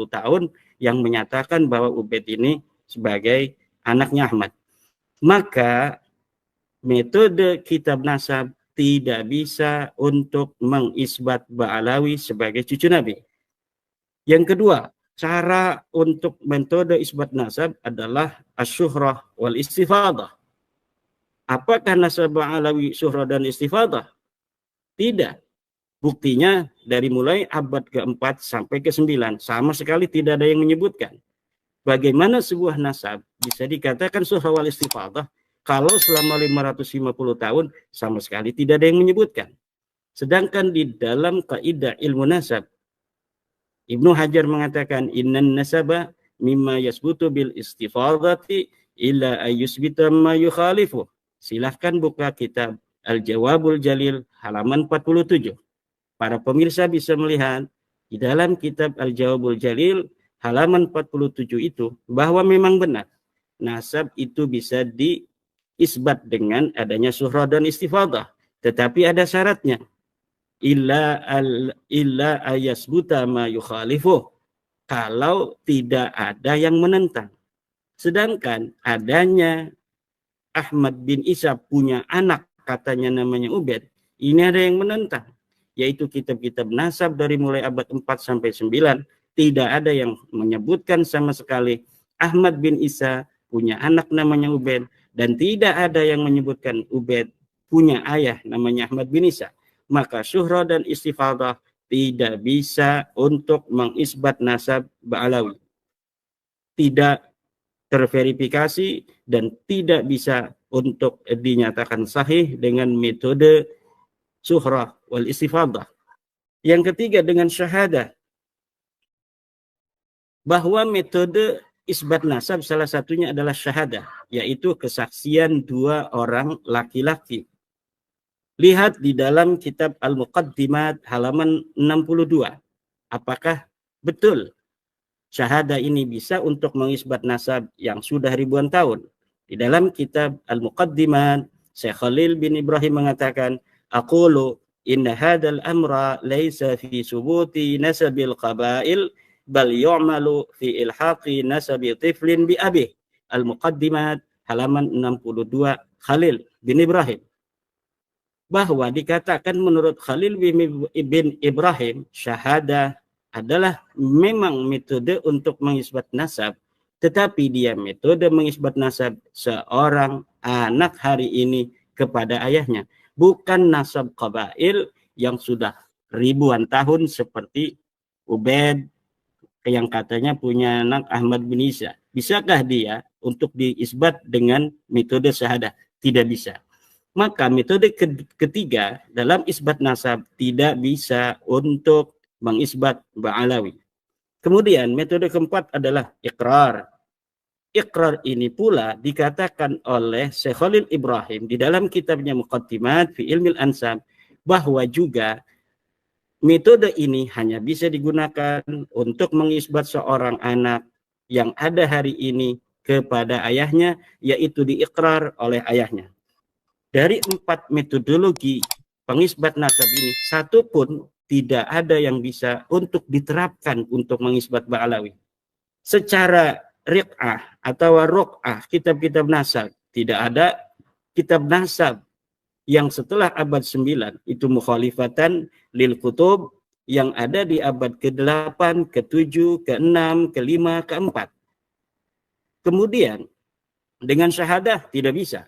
tahun yang menyatakan bahwa Ubaid ini sebagai anaknya Ahmad. Maka metode kitab nasab tidak bisa untuk mengisbat Ba'alawi sebagai cucu Nabi. Yang kedua, cara untuk metode isbat nasab adalah asyuhrah wal istifadah. Apakah nasab Ba'alawi syuhrah dan istifadah? Tidak. Buktinya dari mulai abad ke-4 sampai ke-9 sama sekali tidak ada yang menyebutkan. Bagaimana sebuah nasab bisa dikatakan syuhrah wal istifadah kalau selama 550 tahun sama sekali tidak ada yang menyebutkan. Sedangkan di dalam kaidah ilmu nasab, Ibnu Hajar mengatakan innan nasaba mimma yasbutu bil istifadati illa ayyusbita ma yukhalifu. Silahkan buka kitab Al-Jawabul Jalil halaman 47. Para pemirsa bisa melihat di dalam kitab Al-Jawabul Jalil halaman 47 itu bahwa memang benar nasab itu bisa diisbat dengan adanya syuhrah dan istifadah, tetapi ada syaratnya. Illa ayasbuta ma yukhalifu, kalau tidak ada yang menentang. Sedangkan adanya Ahmad bin Isa punya anak katanya namanya Ubaid, ini ada yang menentang, yaitu kitab-kitab nasab dari mulai abad 4 sampai 9 tidak ada yang menyebutkan sama sekali Ahmad bin Isa punya anak namanya Ubaid, dan tidak ada yang menyebutkan Ubaid punya ayah namanya Ahmad bin Isa. Maka syuhrah dan istifadah tidak bisa untuk mengisbat nasab Ba'alawi. Tidak terverifikasi dan tidak bisa untuk dinyatakan sahih dengan metode suhrah wal istifadah. Yang ketiga dengan syahadah, bahwa metode isbat nasab salah satunya adalah syahadah, yaitu kesaksian dua orang laki-laki. Lihat di dalam kitab Al-Muqaddimat halaman 62. Apakah betul syahadah ini bisa untuk mengisbat nasab yang sudah ribuan tahun? Di dalam kitab Al-Muqaddimat, Syekh Khalil bin Ibrahim mengatakan, aqulu inna hadzal amra laisa fi subuti nasabil qabail bal yu'malu fi ilhaqi nasabi tiflin bi abih. Al-Muqaddimat halaman 62, Khalil bin Ibrahim. Bahwa dikatakan menurut Khalil bin Ibrahim, syahadah adalah memang metode untuk mengisbat nasab, tetapi dia metode mengisbat nasab seorang anak hari ini kepada ayahnya, bukan nasab qabail yang sudah ribuan tahun seperti Ubaid yang katanya punya anak Ahmad bin Isa. Bisakah dia untuk diisbat dengan metode syahadah? Tidak bisa. Maka metode ketiga dalam isbat nasab tidak bisa untuk mengisbat Ba'alawi. Kemudian metode keempat adalah iqrar. Iqrar ini pula dikatakan oleh Syekh Khalil Ibrahim di dalam kitabnya Muqaddimat fi Ilmil Ansab, bahwa juga metode ini hanya bisa digunakan untuk mengisbat seorang anak yang ada hari ini kepada ayahnya, yaitu diiqrar oleh ayahnya. Dari 4 metodologi pengisbat nasab ini, satu pun tidak ada yang bisa untuk diterapkan untuk mengisbat Ba'alawi. Secara riq'ah atau ruq'ah, kitab-kitab nasab, tidak ada kitab nasab yang setelah abad 9 itu mukhalifatan lil kutub yang ada di abad ke-8, ke-7, ke-6, ke-5, ke-4. Kemudian dengan syahadah tidak bisa.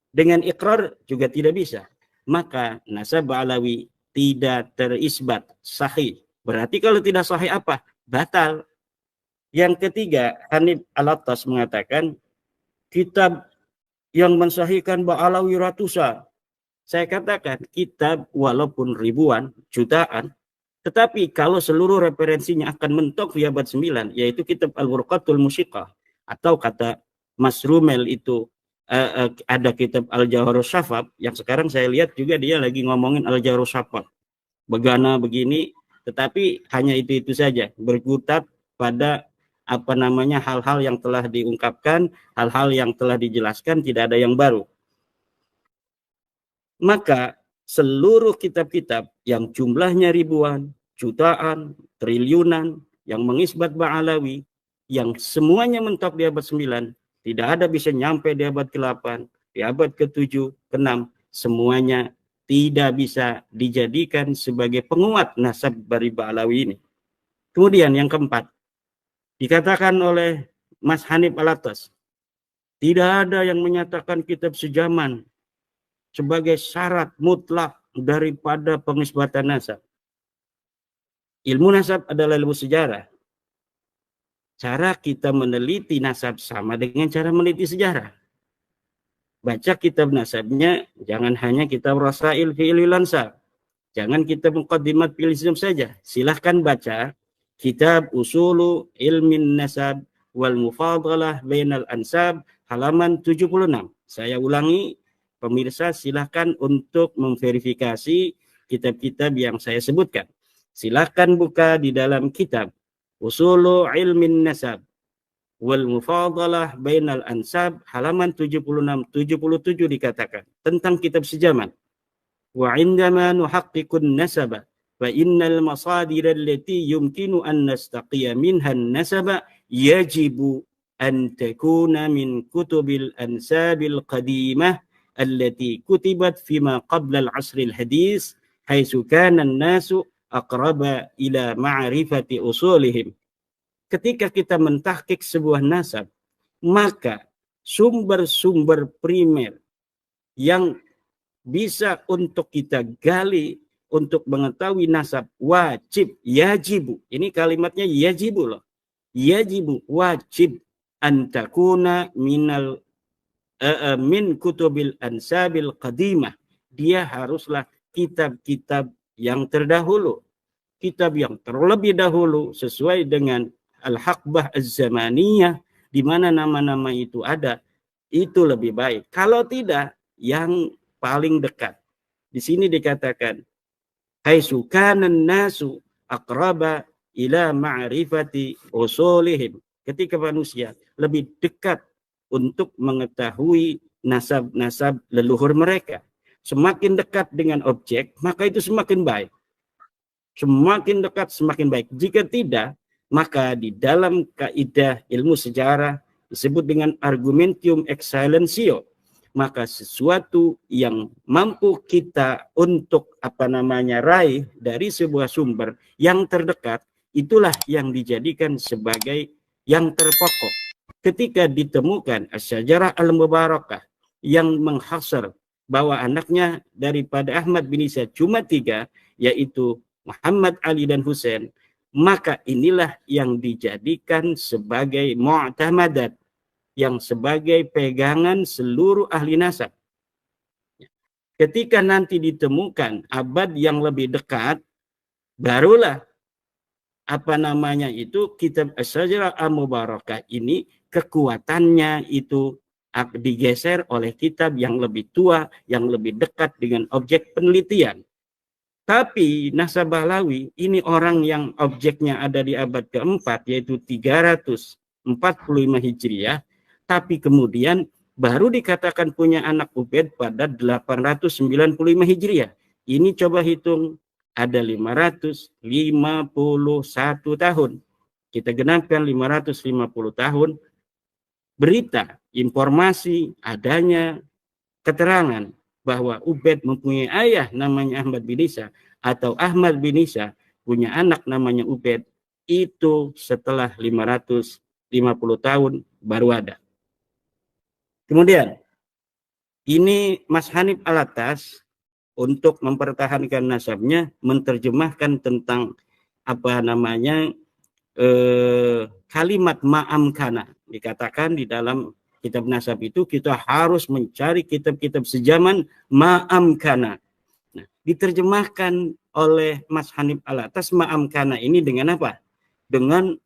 Dengan ikrar juga tidak bisa. Maka nasab Ba'alawi tidak terisbat sahih. Berarti kalau tidak sahih apa? Batal. Yang ketiga, Hanif Al-Attas mengatakan kitab yang mensahihkan Ba'alawi ratusan. Saya katakan kitab walaupun ribuan, jutaan, tetapi kalau seluruh referensinya akan mentok di abad 9, yaitu kitab Al-Burqatul Musyiqah, atau kata Mas Rumel itu ada kitab Al-Jawharus Syafab, yang sekarang saya lihat juga dia lagi ngomongin Al-Jawharus Syafab. Begana begini, tetapi hanya itu saja, berkutat pada hal-hal yang telah diungkapkan, hal-hal yang telah dijelaskan, tidak ada yang baru. Maka seluruh kitab-kitab yang jumlahnya ribuan, jutaan, triliunan, yang mengisbat Ba'alawi, yang semuanya mentok di abad 9, tidak ada bisa nyampe di abad ke-8, di abad ke-7, ke-6, semuanya tidak bisa dijadikan sebagai penguat nasab dari Ba'alawi ini. Kemudian yang keempat, dikatakan oleh Mas Hanif Al-Attas, tidak ada yang menyatakan kitab sejaman sebagai syarat mutlak daripada pengisbatan nasab. Ilmu nasab adalah ilmu sejarah. Cara kita meneliti nasab sama dengan cara meneliti sejarah. Baca kitab nasabnya, jangan hanya kitab Rasail fi Ilmil Ansab. Jangan kitab Muqaddimat fil Ilm saja. Silahkan baca kitab Usulu Ilmin Nasab wal Mufadalah Bainal Ansab halaman 76. Saya ulangi, pemirsa silahkan untuk memverifikasi kitab-kitab yang saya sebutkan. Silahkan buka di dalam kitab Usulu Ilmin Nasab wal Mufadalah Bainal Ansab halaman 76-77 dikatakan tentang kitab sejaman. Wa indama nuhaqqiqun nasaba fa innal masadir allati yumkinu an nastaqiya minha an-nasaba yajibu an takuna min kutubil ansabil qadimah allati kutibat fima qabla al-'asr al-hadis haitsu kana an-nasu aqraba ila ma'rifati usulihim. Ketika kita mentahqiq sebuah nasab, maka sumber-sumber primer yang bisa untuk kita gali untuk mengetahui nasab wajib, yajibu. Ini kalimatnya yajibu loh. Yajibu, wajib antakuna min kutubil ansabil qadimah. Dia haruslah kitab-kitab yang terdahulu, kitab yang terlebih dahulu sesuai dengan al-haqbah az-zamaniyah, di mana nama-nama itu ada, itu lebih baik. Kalau tidak, yang paling dekat. Di sini dikatakan, haitsu kana nasu aqraba ila ma'rifati usulihim. Ketika manusia lebih dekat untuk mengetahui nasab-nasab leluhur mereka. Semakin dekat dengan objek, maka itu semakin baik. Semakin dekat, semakin baik. Jika tidak, maka di dalam kaidah ilmu sejarah disebut dengan argumentium excellentio. Maka sesuatu yang mampu kita untuk raih dari sebuah sumber yang terdekat, itulah yang dijadikan sebagai yang terpokok. Ketika ditemukan asy-syajarah al-mubarakah yang menghasar bahwa anaknya daripada Ahmad bin Isa cuma 3, yaitu Muhammad, Ali, dan Husain, maka inilah yang dijadikan sebagai mu'tamadat, yang sebagai pegangan seluruh ahli nasab. Ketika nanti ditemukan abad yang lebih dekat, barulah kitab Asy-Syajarah Al-Mubarakah ini kekuatannya itu digeser oleh kitab yang lebih tua, yang lebih dekat dengan objek penelitian. Tapi Nasab Bahlawi ini orang yang objeknya ada di abad keempat, yaitu 345 Hijriah, tapi kemudian baru dikatakan punya anak Ubaid pada 895 Hijriah. Ini coba hitung, ada 551 tahun. Kita genapkan 550 tahun, berita, informasi, adanya keterangan bahwa Ubaid mempunyai ayah namanya Ahmad bin Isa, atau Ahmad bin Isa punya anak namanya Ubaid, itu setelah 550 tahun baru ada. Kemudian, ini Mas Hanif Alatas untuk mempertahankan nasabnya menerjemahkan tentang kalimat ma'amkana. Dikatakan di dalam kitab nasab itu kita harus mencari kitab-kitab sejaman ma'amkana. Nah, diterjemahkan oleh Mas Hanif Alatas ma'amkana ini dengan apa? Dengan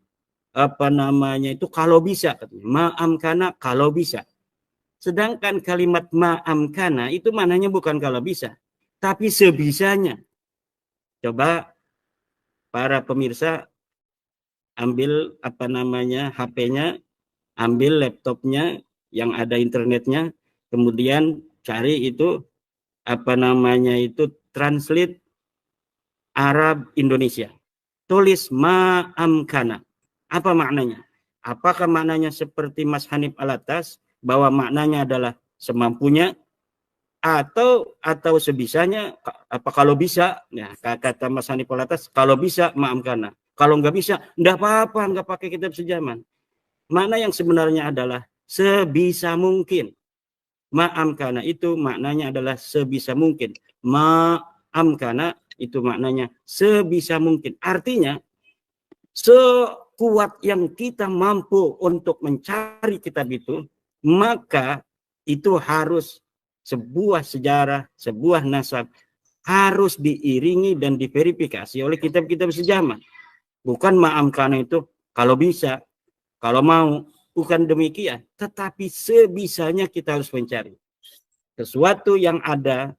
kalau bisa. Ma'amkana kalau bisa. Sedangkan kalimat ma'amkana itu maknanya bukan kalau bisa, tapi sebisanya. Coba para pemirsa ambil HP-nya, ambil laptopnya yang ada internetnya, kemudian cari itu translate Arab Indonesia. Tulis ma'amkana. Apa maknanya? Apakah maknanya seperti Mas Hanif Alatas bahwa maknanya adalah semampunya, atau sebisanya, kalau bisa, ya kata Mas Hanif Alatas, kalau bisa ma'amkana. Kalau nggak bisa, nggak apa-apa, nggak pakai kitab sejaman. Makna yang sebenarnya adalah sebisa mungkin. Ma'amkana itu maknanya adalah sebisa mungkin. Ma'amkana itu maknanya sebisa mungkin. Artinya, sekuat yang kita mampu untuk mencari kitab itu, maka itu harus sebuah sejarah, sebuah nasab, harus diiringi dan diverifikasi oleh kitab-kitab sejaman. Bukan ma'amkana itu kalau bisa, kalau mau, bukan demikian. Tetapi sebisanya kita harus mencari sesuatu yang ada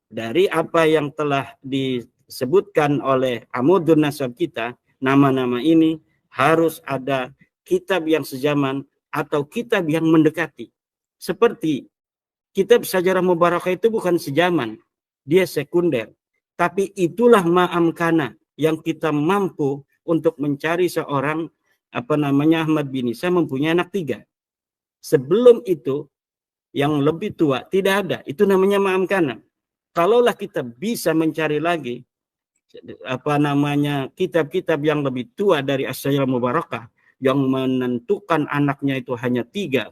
dari apa yang telah disebutkan oleh Amudun Nasab kita. Nama-nama ini harus ada kitab yang sejaman atau kitab yang mendekati. Seperti kitab Syajarah Mubarakah itu bukan sejaman, dia sekunder. Tapi itulah ma'amkana yang kita mampu untuk mencari seorang Ahmad bin Isa mempunyai anak 3. Sebelum itu yang lebih tua tidak ada. Itu namanya ma'amkana. Kalaulah kita bisa mencari lagi kitab-kitab yang lebih tua dari Asy-Syajarah Mubarakah yang menentukan anaknya itu hanya 3,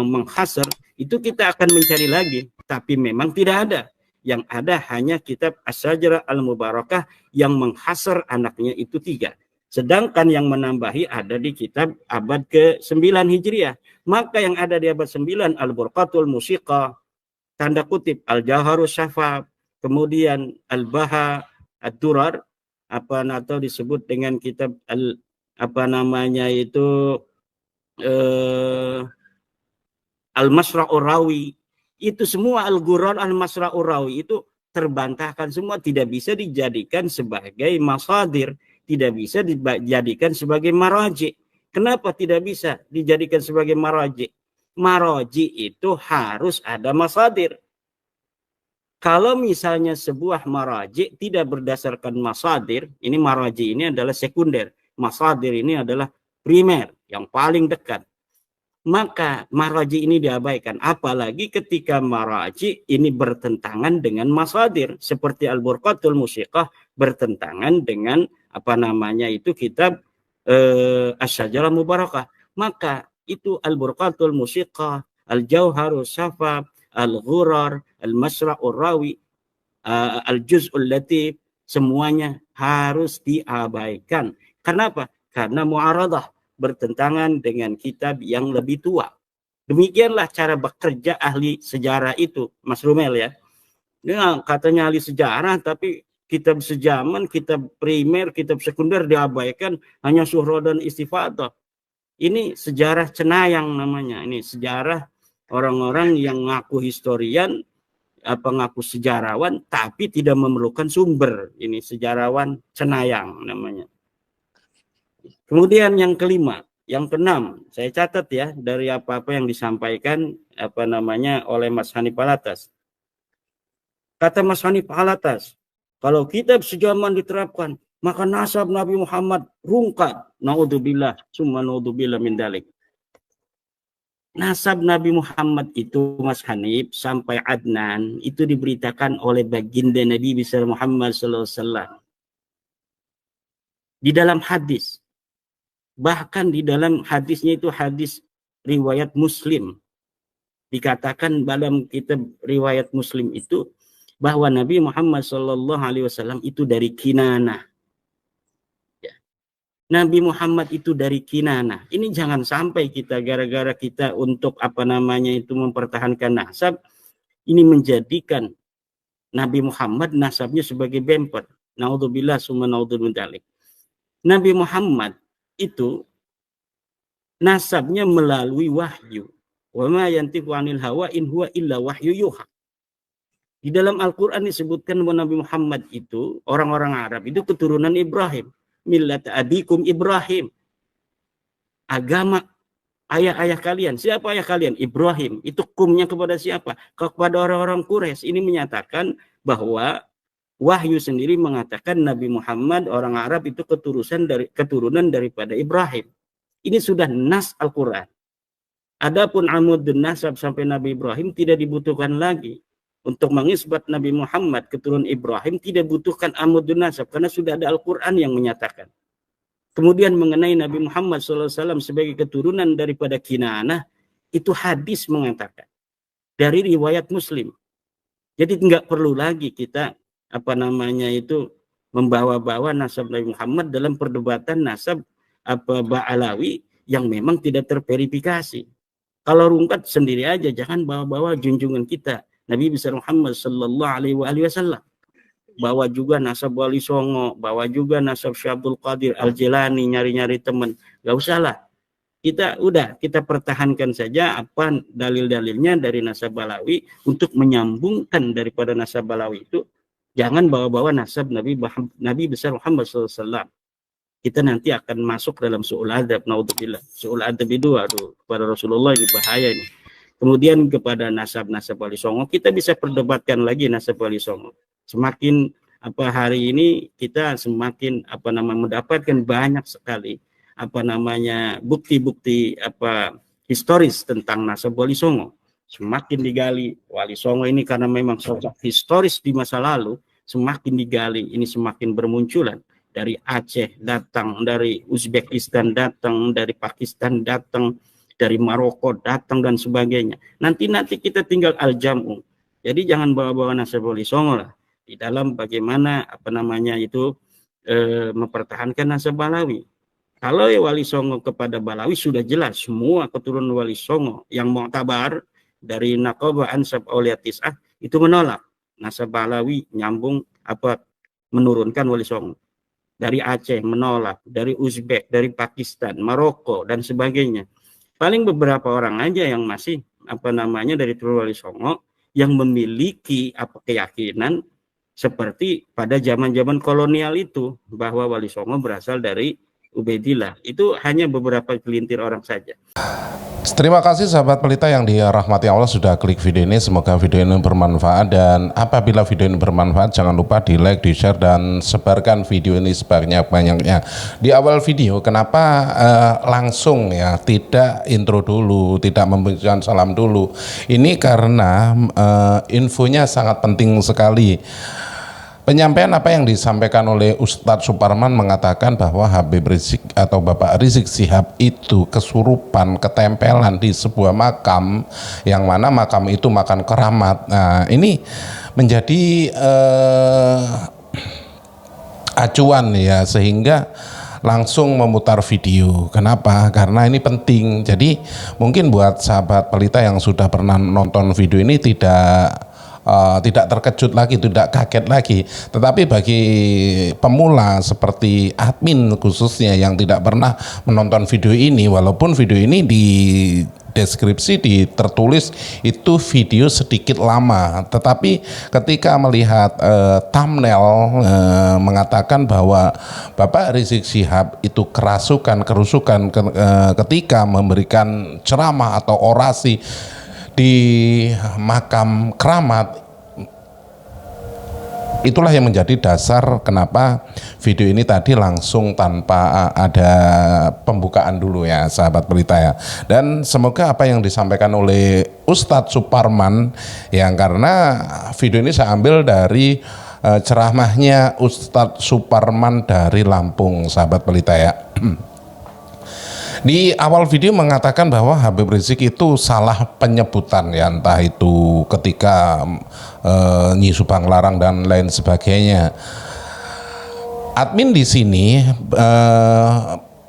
menghasar, itu kita akan mencari lagi, tapi memang tidak ada. Yang ada hanya kitab Asy-Syajarah Al-Mubarakah yang menghasar anaknya itu 3. Sedangkan yang menambahi ada di kitab abad ke-9 Hijriah. Maka yang ada di abad 9 Al-Burqatul Musiqah, tanda kutip Al-Jawharus Syafaf, kemudian Al-Baha Ad-Durar, atau disebut dengan kitab Al-Masra'ur Rawi. Itu semua Al-Ghurrar, Al-Masra'ur Rawi itu terbantahkan semua, tidak bisa dijadikan sebagai masadir, tidak bisa dijadikan sebagai maraji. Kenapa tidak bisa dijadikan sebagai maraji? Maraji itu harus ada masadir. Kalau misalnya sebuah maraji tidak berdasarkan masadir, ini maraji ini adalah sekunder, masadir ini adalah primer, yang paling dekat. Maka maraji ini diabaikan, apalagi ketika maraji ini bertentangan dengan masadir, seperti Al-Burqatul Musiqah bertentangan dengan kitab Asy-Syajarah Mubarakah. Maka itu Al-Burqatul Musiqah, Al-Jauharus Safaf, Al-Ghurrar, Al-Masra'ur Rawi, Al-Juz'ul Latif, semuanya harus diabaikan. Kenapa? Karena mu'aradah, bertentangan dengan kitab yang lebih tua. Demikianlah cara bekerja ahli sejarah itu, Mas Rumel ya. Dia katanya ahli sejarah, tapi kitab sejaman, kitab primer, kitab sekunder diabaikan, hanya Syuhra dan Istifadah. Ini sejarah cenayang namanya. Ini sejarah orang-orang yang ngaku historian, ngaku sejarawan, tapi tidak memerlukan sumber. Ini sejarawan cenayang namanya. Kemudian yang kelima, yang keenam, saya catat ya dari apa-apa yang disampaikan oleh Mas Hanif Alatas. Kata Mas Hanif Alatas, kalau kitab sejaman diterapkan, maka nasab Nabi Muhammad rungkat. Naudzubillah, summa naudzubillah min dalik. Nasab Nabi Muhammad itu, Mas Hanif, sampai Adnan itu diberitakan oleh baginda Nabi besar Muhammad SAW di dalam hadis. Bahkan di dalam hadisnya itu hadis riwayat Muslim. Dikatakan dalam kitab riwayat Muslim itu bahwa Nabi Muhammad SAW itu dari Kinanah. Ya. Nabi Muhammad itu dari Kinanah. Ini jangan sampai kita gara-gara kita untuk mempertahankan nasab, ini menjadikan Nabi Muhammad nasabnya sebagai bemper. Naudzubillah summa naudzubillah. Nabi Muhammad itu nasabnya melalui wahyu. Wa ma yantiqu 'anil hawa in huwa illa wahyu yuha. Di dalam Al-Qur'an disebutkan bahwa Nabi Muhammad itu, orang-orang Arab itu keturunan Ibrahim. Millat abikum Ibrahim. Agama ayah-ayah kalian. Siapa ayah kalian? Ibrahim. Itu kumnya kepada siapa? Kepada orang-orang Quraisy. Ini menyatakan bahwa wahyu sendiri mengatakan Nabi Muhammad orang Arab itu keturunan daripada Ibrahim. Ini sudah nas Al-Quran. Adapun amudun nasab sampai Nabi Ibrahim tidak dibutuhkan lagi. Untuk mengisbat Nabi Muhammad keturunan Ibrahim tidak butuhkan amudun nasab karena sudah ada Al-Quran yang menyatakan. Kemudian mengenai Nabi Muhammad SAW sebagai keturunan daripada Kinanah, itu hadis mengatakan dari riwayat Muslim. Jadi nggak perlu lagi kita membawa-bawa nasab Nabi Muhammad dalam perdebatan nasab Ba'alawi yang memang tidak terverifikasi. Kalau rungkat sendiri aja, jangan bawa-bawa junjungan kita Nabi besar Muhammad sallallahu alaihi wasallam. Bawa juga nasab Wali Songo, bawa juga nasab Syekh Abdul Qadir Al-Jilani, nyari-nyari teman. Gak usah lah. Kita pertahankan saja apa dalil-dalilnya dari nasab Balawi untuk menyambungkan daripada nasab Balawi itu. Jangan bawa-bawa nasab Nabi besar Muhammad SAW. Kita nanti akan masuk dalam su'ul adab. Naudzubillah. Su'ul adab itu kepada Rasulullah ini bahaya ini. Kemudian kepada nasab-nasab Wali Songo, kita bisa perdebatkan lagi nasab Wali Songo. Semakin hari ini kita semakin mendapatkan banyak sekali bukti-bukti historis tentang nasab Wali Songo. Semakin digali Wali Songo ini karena memang sosok historis di masa lalu, semakin digali, ini semakin bermunculan. Dari Aceh datang, dari Uzbekistan datang, dari Pakistan datang, dari Maroko datang dan sebagainya. Nanti kita tinggal al-jam'u. Jadi jangan bawa-bawa nasab Wali Songo lah di dalam bagaimana mempertahankan nasab Balawi. Kalau Wali Songo kepada Balawi sudah jelas semua keturunan Wali Songo yang mu'tabar dari Naqabah Ansab Auliya Tis'ah itu menolak. nasab Alawi nyambung menurunkan Wali Songo. Dari Aceh menolak, dari Uzbek, dari Pakistan, Maroko dan sebagainya. Paling beberapa orang aja yang masih dari Turul Wali Songo yang memiliki keyakinan seperti pada zaman-zaman kolonial itu, bahwa Wali Songo berasal dari Ubaidillah. Itu hanya beberapa gelintir orang saja. Terima kasih sahabat pelita yang dirahmati Allah sudah klik video ini. Semoga video ini bermanfaat, dan apabila video ini bermanfaat jangan lupa di like, di share, dan sebarkan video ini sebanyak-banyaknya. Di awal video kenapa langsung ya, tidak intro dulu, tidak memberikan salam dulu. Ini karena infonya sangat penting sekali. Penyampaian apa yang disampaikan oleh Ustadz Suparman mengatakan bahwa Habib Rizik atau Bapak Rizik Syihab itu kesurupan, ketempelan di sebuah makam, yang mana makam itu makam keramat. Nah, ini menjadi acuan ya, sehingga langsung memutar video. Kenapa? Karena ini penting. Jadi mungkin buat sahabat pelita yang sudah pernah nonton video ini tidak terkejut lagi, tidak kaget lagi. Tetapi bagi pemula seperti admin khususnya yang tidak pernah menonton video ini, walaupun video ini di deskripsi tertulis itu video sedikit lama, tetapi ketika melihat thumbnail mengatakan bahwa Bapak Rizik Syihab itu kerusukan ketika memberikan ceramah atau orasi di makam keramat, itulah yang menjadi dasar kenapa video ini tadi langsung tanpa ada pembukaan dulu ya sahabat pelita ya. Dan semoga apa yang disampaikan oleh Ustadz Suparman, yang karena video ini saya ambil dari ceramahnya Ustadz Suparman dari Lampung sahabat pelita ya. Di awal video mengatakan bahwa Habib Rizik itu salah penyebutan ya, entah itu ketika Nyi Subang Larang dan lain sebagainya. Admin di sini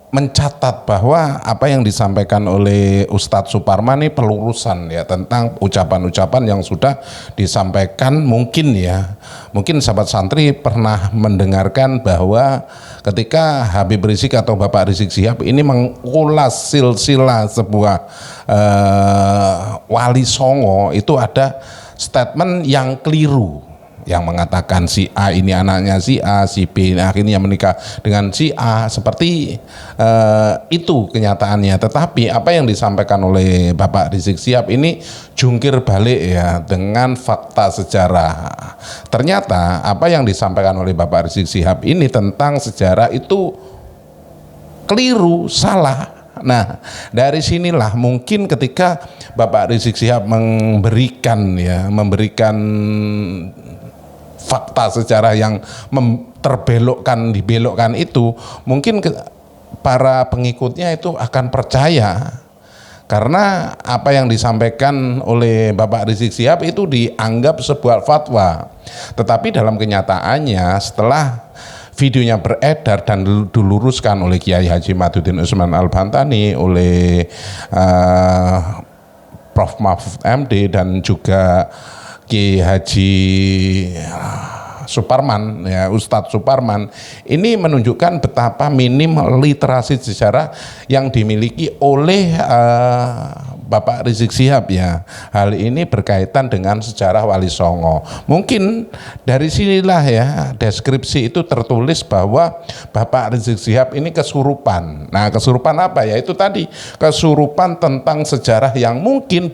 mencatat bahwa apa yang disampaikan oleh Ustadz Suparman ini pelurusan ya, tentang ucapan-ucapan yang sudah disampaikan. Mungkin sahabat santri pernah mendengarkan bahwa ketika Habib Rizik atau Bapak Rizik Syihab ini mengulas silsilah sebuah Wali Songo, itu ada statement yang keliru yang mengatakan si A ini anaknya si A, si B akhirnya menikah dengan si A, seperti itu kenyataannya. Tetapi apa yang disampaikan oleh Bapak Rizik Syihab ini jungkir balik ya dengan fakta sejarah. Ternyata apa yang disampaikan oleh Bapak Rizik Syihab ini tentang sejarah itu keliru, salah. Nah, dari sinilah mungkin ketika Bapak Rizik Syihab memberikan fakta sejarah yang dibelokkan itu, mungkin para pengikutnya itu akan percaya, karena apa yang disampaikan oleh Bapak Rizik Syihab itu dianggap sebuah fatwa. Tetapi dalam kenyataannya setelah videonya beredar dan diluruskan oleh Kiai Haji Maduddin Usman Al-Bantani, oleh Prof. Mahfud MD dan juga Kiai Haji Suparman ya, Ustadz Suparman, ini menunjukkan betapa minim literasi sejarah yang dimiliki oleh Bapak Rizik Syihab ya. Hal ini berkaitan dengan sejarah Wali Songo. Mungkin dari sinilah ya deskripsi itu tertulis bahwa Bapak Rizik Syihab ini kesurupan. Nah, kesurupan apa ya? Itu tadi kesurupan tentang sejarah yang mungkin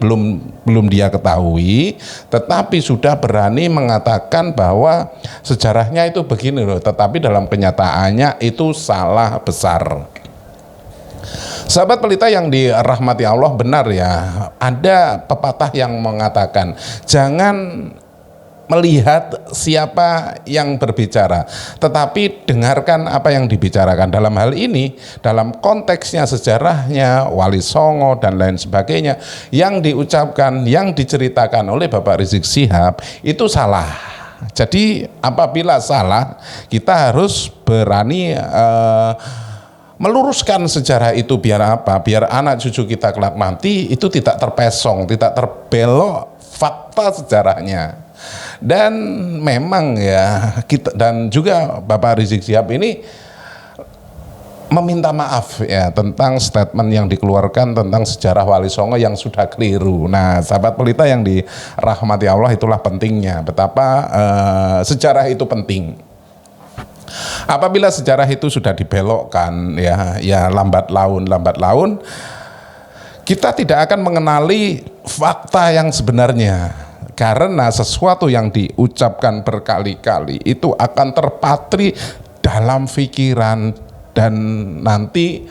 belum dia ketahui, tetapi sudah berani mengatakan bahwa sejarahnya itu begini loh, tetapi dalam kenyataannya itu salah besar. Sahabat pelita yang dirahmati Allah, benar ya, ada pepatah yang mengatakan jangan melihat siapa yang berbicara, tetapi dengarkan apa yang dibicarakan. Dalam hal ini, dalam konteksnya sejarahnya Wali Songo dan lain sebagainya, yang diucapkan, yang diceritakan oleh Bapak Rizik Syihab itu salah. Jadi apabila salah, kita harus berani meluruskan sejarah itu. Biar apa? Biar anak cucu kita kelak nanti itu tidak terpesong, tidak terbelok fakta sejarahnya. Dan memang ya kita dan juga Bapak Rizik Syihab ini meminta maaf ya tentang statement yang dikeluarkan tentang sejarah Wali Songo yang sudah keliru. Nah, sahabat pelita yang dirahmati Allah, itulah pentingnya betapa sejarah itu penting. Apabila sejarah itu sudah dibelokkan ya lambat laun kita tidak akan mengenali fakta yang sebenarnya, karena sesuatu yang diucapkan berkali-kali itu akan terpatri dalam pikiran, dan nanti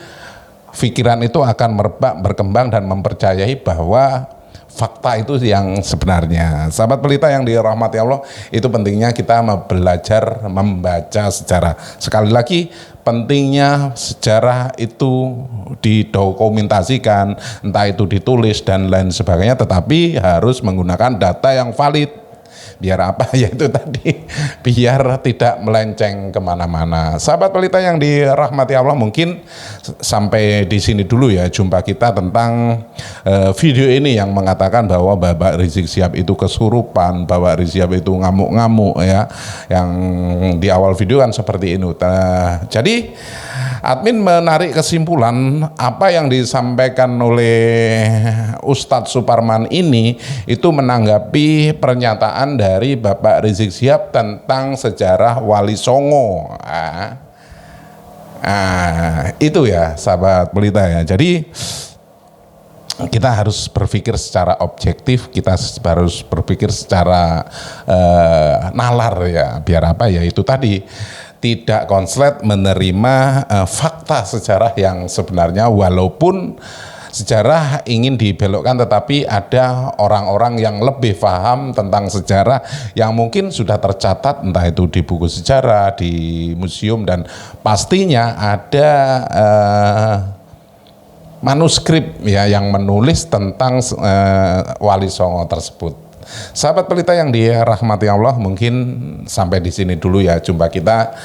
pikiran itu akan merebak, berkembang dan mempercayai bahwa fakta itu yang sebenarnya. Sahabat pelita yang dirahmati Allah, itu pentingnya kita belajar membaca sejarah. Sekali lagi, pentingnya sejarah itu didokumentasikan, entah itu ditulis dan lain sebagainya, tetapi harus menggunakan data yang valid. Biar apa? Yaitu tadi, biar tidak melenceng kemana-mana. Sahabat pelita yang dirahmati Allah, mungkin sampai di sini dulu ya jumpa kita tentang video ini yang mengatakan bahwa Bapak Rizik Syihab itu kesurupan, Bapak Rizik Syihab itu ngamuk-ngamuk ya, yang di awal video kan seperti ini. Jadi admin menarik kesimpulan apa yang disampaikan oleh Ustadz Suparman ini itu menanggapi pernyataan dari Bapak Rizik Syihab tentang sejarah Wali Songo. Itu ya sahabat pelita ya. Jadi kita harus berpikir secara objektif, kita harus berpikir secara nalar ya. Biar apa ya, itu tadi, tidak konslet menerima fakta sejarah yang sebenarnya, walaupun sejarah ingin dibelokkan, tetapi ada orang-orang yang lebih paham tentang sejarah yang mungkin sudah tercatat entah itu di buku sejarah, di museum, dan pastinya ada manuskrip ya yang menulis tentang Wali Songo tersebut. Sahabat pelita yang dirahmati Allah, mungkin sampai di sini dulu ya jumpa kita.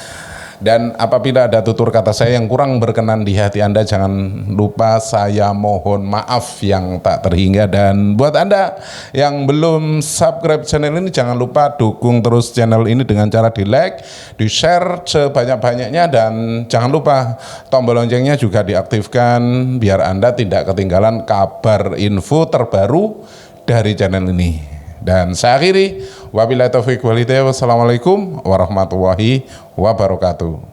Dan apabila ada tutur kata saya yang kurang berkenan di hati Anda, jangan lupa saya mohon maaf yang tak terhingga. Dan buat Anda yang belum subscribe channel ini, jangan lupa dukung terus channel ini dengan cara di like, di share sebanyak-banyaknya, dan jangan lupa tombol loncengnya juga diaktifkan biar Anda tidak ketinggalan kabar info terbaru dari channel ini. Dan saya akhiri, wabillahi taufiq wal hidayah, wassalamualaikum warahmatullahi wabarakatuh.